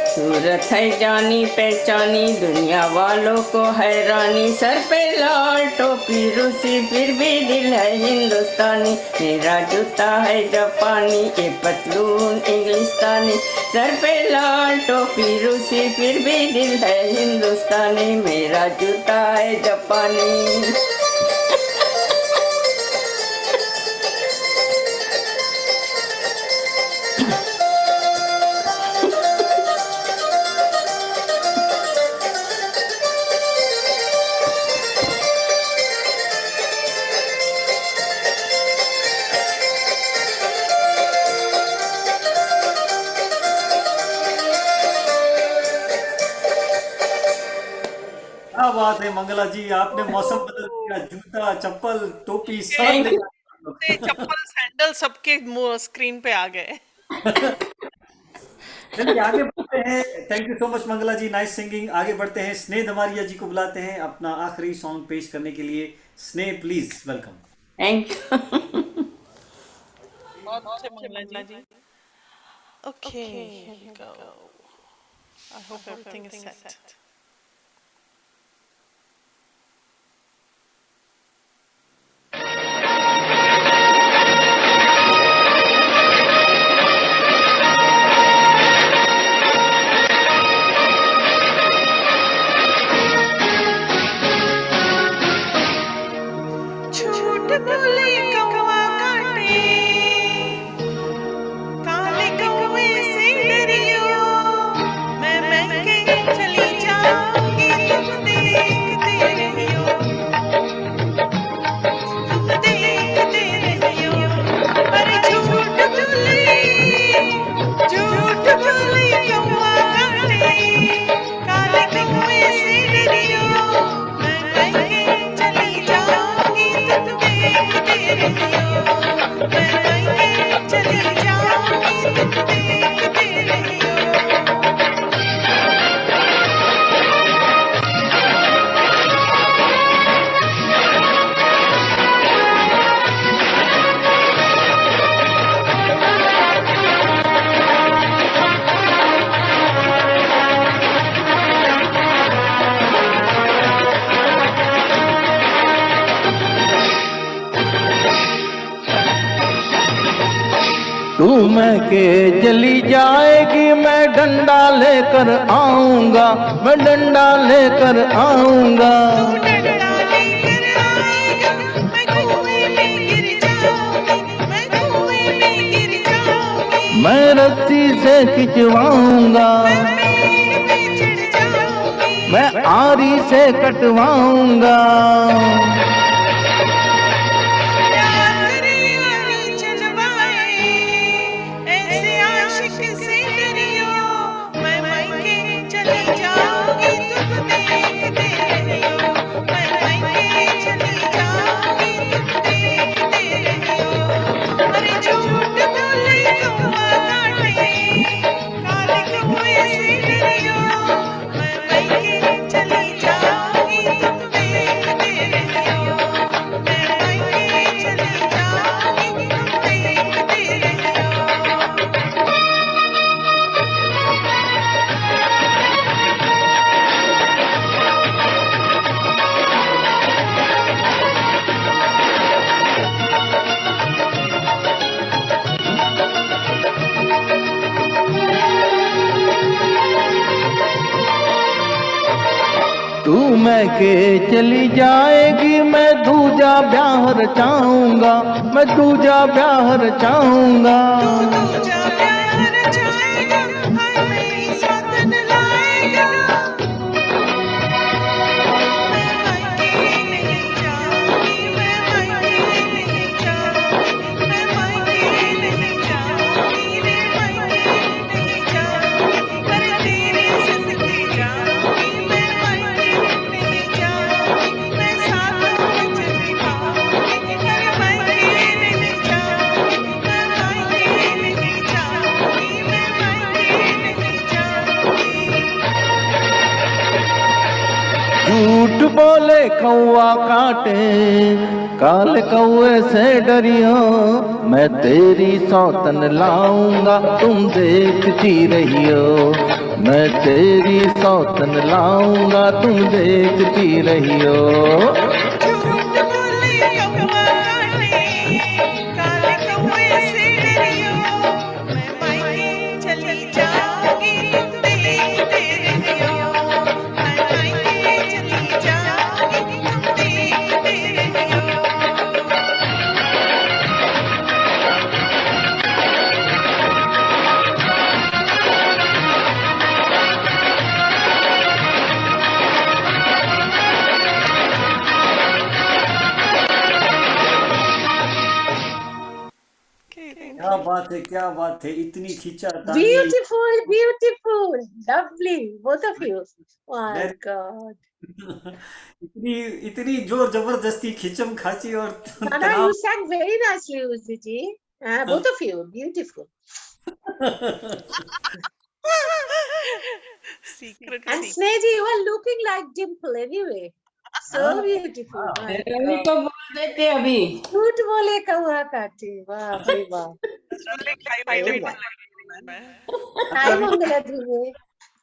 सूरत है जानी पहचानी, दुनिया वालों को हैरानी। सर पे लाल टोपी रूसी, फिर भी दिल है हिंदुस्तानी। मेरा जूता है जापानी, ये पतलून इंग्लिस्तानी, सर पे लाल टोपी रूसी, फिर भी दिल है हिंदुस्तानी। मेरा जूता है जापानी। क्या बात है मंगला जी, आपने मौसम बदल दिया, जूता चप्पल टोपी सब ले आए आप लोग। से चप्पल सैंडल सबके स्क्रीन पे आ गए। चलिए आगे बढ़ते हैं। Thank you so much Mangala ji, nice singing. आगे बढ़ते हैं, स्नेह धमारिया जी को बुलाते हैं अपना आखिरी सॉन्ग पेश करने के लिए। स्नेह प्लीज वेलकम। Thank you. बहुत अच्छे मंगला जी। Okay, here we go. I hope everything is set. झूठ बोले कौवा काटे, काले कौवे से डरियो। मैं के चली जाऊंगी, तुम देखते रहियो, तुम देखते रहियो। अरे झूठ बोले कौवा काटे, काले कौवे से डरियो। मैं के चली जाऊंगी, तुम देखते रहियो, मैं के चली जाऊंगी, तुम देखते रहियो। तू मैं के चली जाएगी, मैं डंडा लेकर आऊंगा, मैं डंडा लेकर आऊंगा। मैं रस्सी से खिंचवाऊंगा, मैं आरी से कटवाऊंगा। चली जाऊंगी, तुम देखते रहियो। तू मैं के चली जाएगी, मैं दूजा ब्याह रचाऊंगा, मैं दूजा ब्याह रचाऊंगा। दूजा प्यार रचाएगा, हाय मेरी सौतन लाएगा। मैं मायके नहीं जाऊंगी, मैं मायके नहीं जाऊंगी, मैं मायके नहीं जाऊंगी रे, मायके नहीं जाऊंगी, पर तेरे सदके जाऊंगी। मैं मायके नहीं जाऊंगी, मैं सातों वचन निभाऊंगी, पर मायके नहीं जाऊंगी, मैं मायके नहीं जाऊंगी, मैं मायके नहीं जाऊंगी। झूठ बोले कौआ काटे, काले कौए से डरियो, मैं तेरी सौतन लाऊंगा, तुम देखती रहियो। मैं तेरी सौतन लाऊंगा, तुम देखती रहियो। झूठ बोले कौआ काटे, काले कौए से डरियो, मैं मायके चली जाऊंगी, तुम देखते रहियो। मैं मायके चली जाऊंगी, तुम देखते रहियो। क्या बात है, क्या बात है, इतनी खींचातानी। Beautiful, beautiful, lovely, both of you. My Very- God. इतनी इतनी जोर जबरदस्ती खिंचम खाची और Nana, तनाव। you sang very nicely, Uzi. Both of you, beautiful. Secret, And secret. Snehaji, you are looking like Dimple anyway. So beautiful. My Ravi God. को बोल देते अभी। झूठ बोले कौआ काटे, वाह भाई वाह। Highlight हाय मंगला ध्रुव।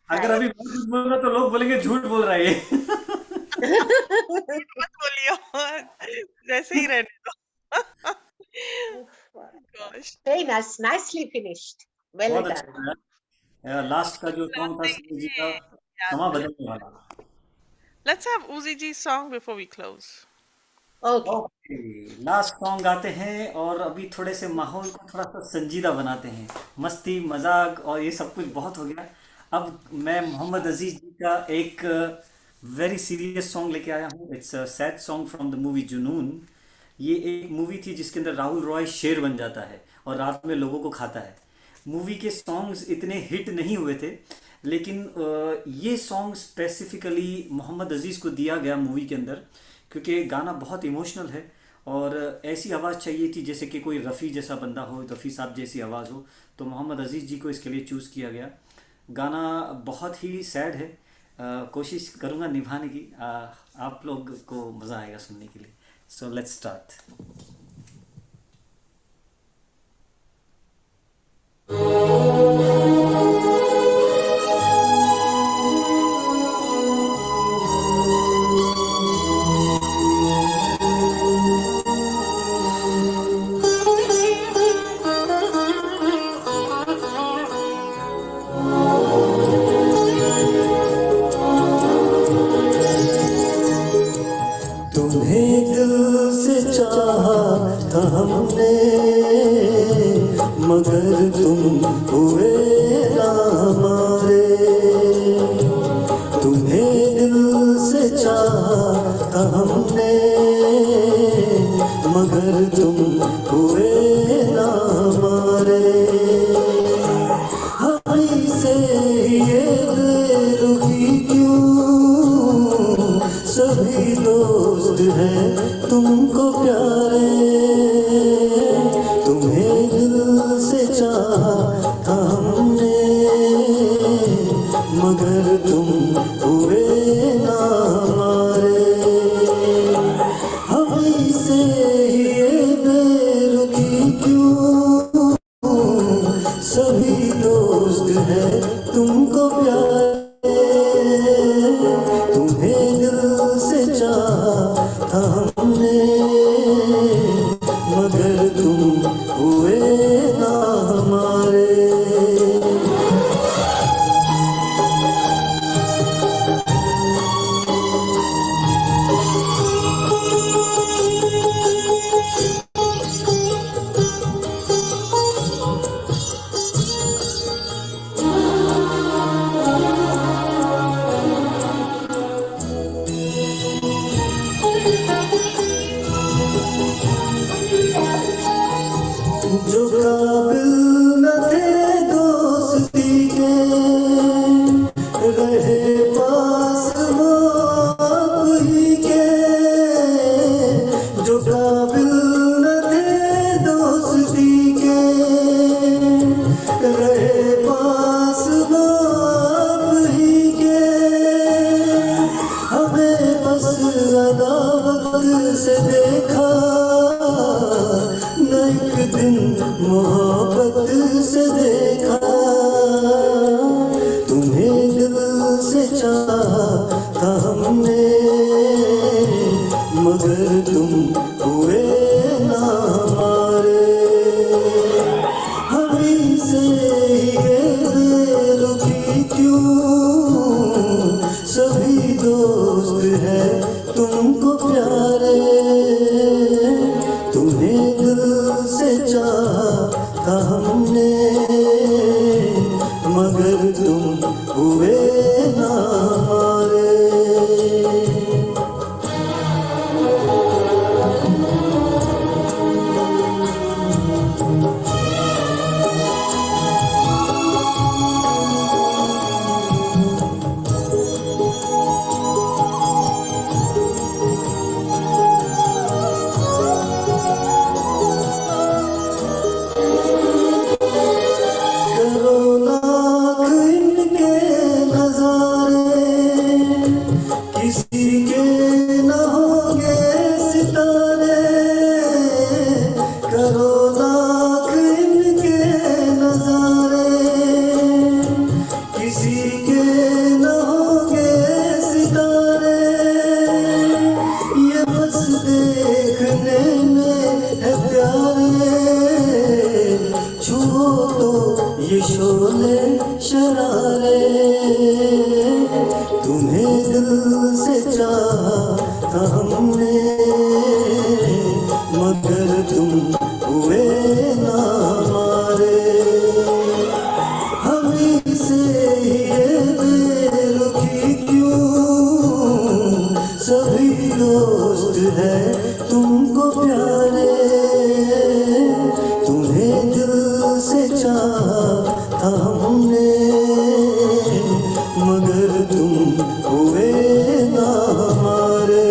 अगर अभी झूठ बोलूंगा तो लोग बोलेंगे झूठ बोल रहा है ये। मत बोलियो, जैसे ही रहने दो। Gosh. Very nice, nicely finished. Well बहुत done. अच्छा है। लास्ट का जो सॉन्ग था सुनील जी का, समा बदलने वाला। Let's have Uzi G's song before we close. Okay. Okay, last song गाते हैं और अभी थोड़े से माहौल को थोड़ा सा संजीदा बनाते हैं। मस्ती मजाक और ये सब कुछ बहुत हो गया। अब मैं मोहम्मद अजीज जी का एक वेरी सीरियस सॉन्ग लेके आया हूँ। It's a sad song from the movie जुनून। ये एक मूवी थी जिसके अंदर राहुल रॉय शेर बन जाता है और रात में लोगों को खाता है। मूवी के सॉन्ग्स इतने हिट नहीं हुए थे, लेकिन ये सॉन्ग स्पेसिफिकली मोहम्मद अजीज़ को दिया गया मूवी के अंदर, क्योंकि गाना बहुत इमोशनल है और ऐसी आवाज़ चाहिए थी जैसे कि कोई रफ़ी जैसा बंदा हो, रफ़ी साहब जैसी आवाज़ हो, तो मोहम्मद अजीज़ जी को इसके लिए चूज़ किया गया। गाना बहुत ही सैड है, कोशिश करूँगा निभाने की। आप लोग को मज़ा आएगा सुनने के लिए। So let's start. तुम्हें दिल से चाहा था हमने, मगर तुम हुए ना हमारे। तुम्हें दिल से चाहा था हमने, मगर तुम हुए ना हमारे। हमें से ये बेरुखी क्यों, सभी दोस्त हैं तुमको प्यारे। तुम्हें दिल से चाहा था हमने, मगर तुम हुए ना हमारे। हमें से ये बेरुखी क्यों, सभी दोस्त हैं तुमको प्यारे। तुम्हें दिल से चाहा था हमने, से देखा न एक दिन मोहब्बत से देखा, तुम्हें दिल से चाहा था हमने मगर तुम हुए ना हमारे। हमी से ये बेरुखी क्यों, सभी दोस्त हैं तुमको प्यारे, तुम्हें दिल से चाहा था हमने मगर तुम हुए ना हमारे। करो लाख इनके नजारे, किसी के न होंगे सितारे। करो लाख इनके नजारे, किसी के न होंगे सितारे। ये बस देखने में है प्यारे, छुओ तो ये शोले शरारे। तुम्हें दिल से चाहा था हमने मगर तुम हुए ना हमारे। हमी से ये बेरुखी क्यों, सभी दोस्त हैं तुमको प्यारे, तुम्हें दिल से चाहा था हमने मगर तुम हुए ना हमारे।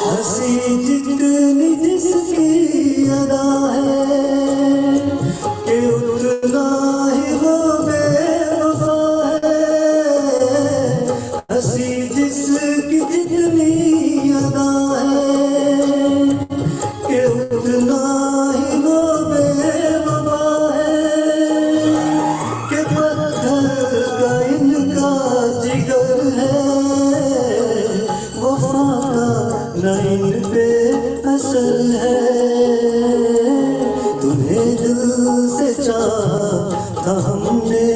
हंसी जितनी जिसकी अदा है कि उतना ही वो बेवफा है। हंसी जिसकी जितनी अदा है कि उतना ही वो बेवफा है। कि पत्थर का इनका जिगर है, वफा का न इन पे असर है। तुम्हें दिल से चाहा था हमने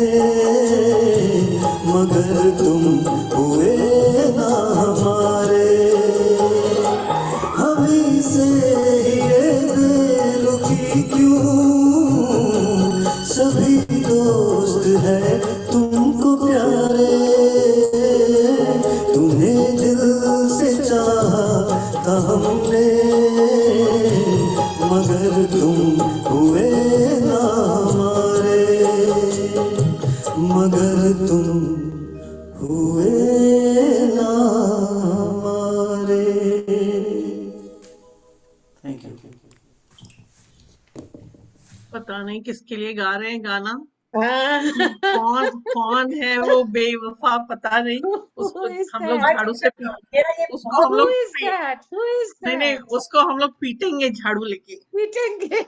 मगर तुम हुए ना हमारे। हमी से ये बेरुखी क्यों, सभी दोस्त हैं तुमको प्यारे, तुम्हें दिल से चाहा था हमने मगर तुम हुए ना हमारे, मगर तुम हुए ना हमारे। Thank you. पता नहीं किसके लिए गा रहे हैं गाना, कौन कौन है वो बेवफा पता नहीं। उसको हम लोग झाड़ू से उसको हम लोग नहीं नहीं उसको हम लोग पीटेंगे झाड़ू लेके। पीटेंगे।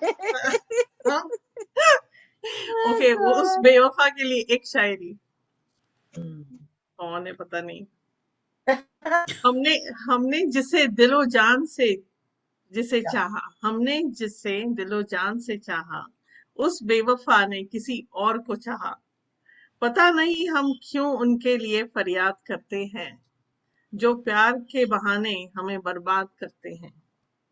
ओके, वो उस बेवफा के लिए एक शायरी। कौन है पता नहीं। हमने हमने जिसे दिलो जान से जिसे चाहा, हमने जिसे दिलो जान से चाहा, उस बेवफा ने किसी और को चाहा। पता नहीं हम क्यों उनके लिए फरियाद करते हैं, जो प्यार के बहाने हमें बर्बाद करते हैं।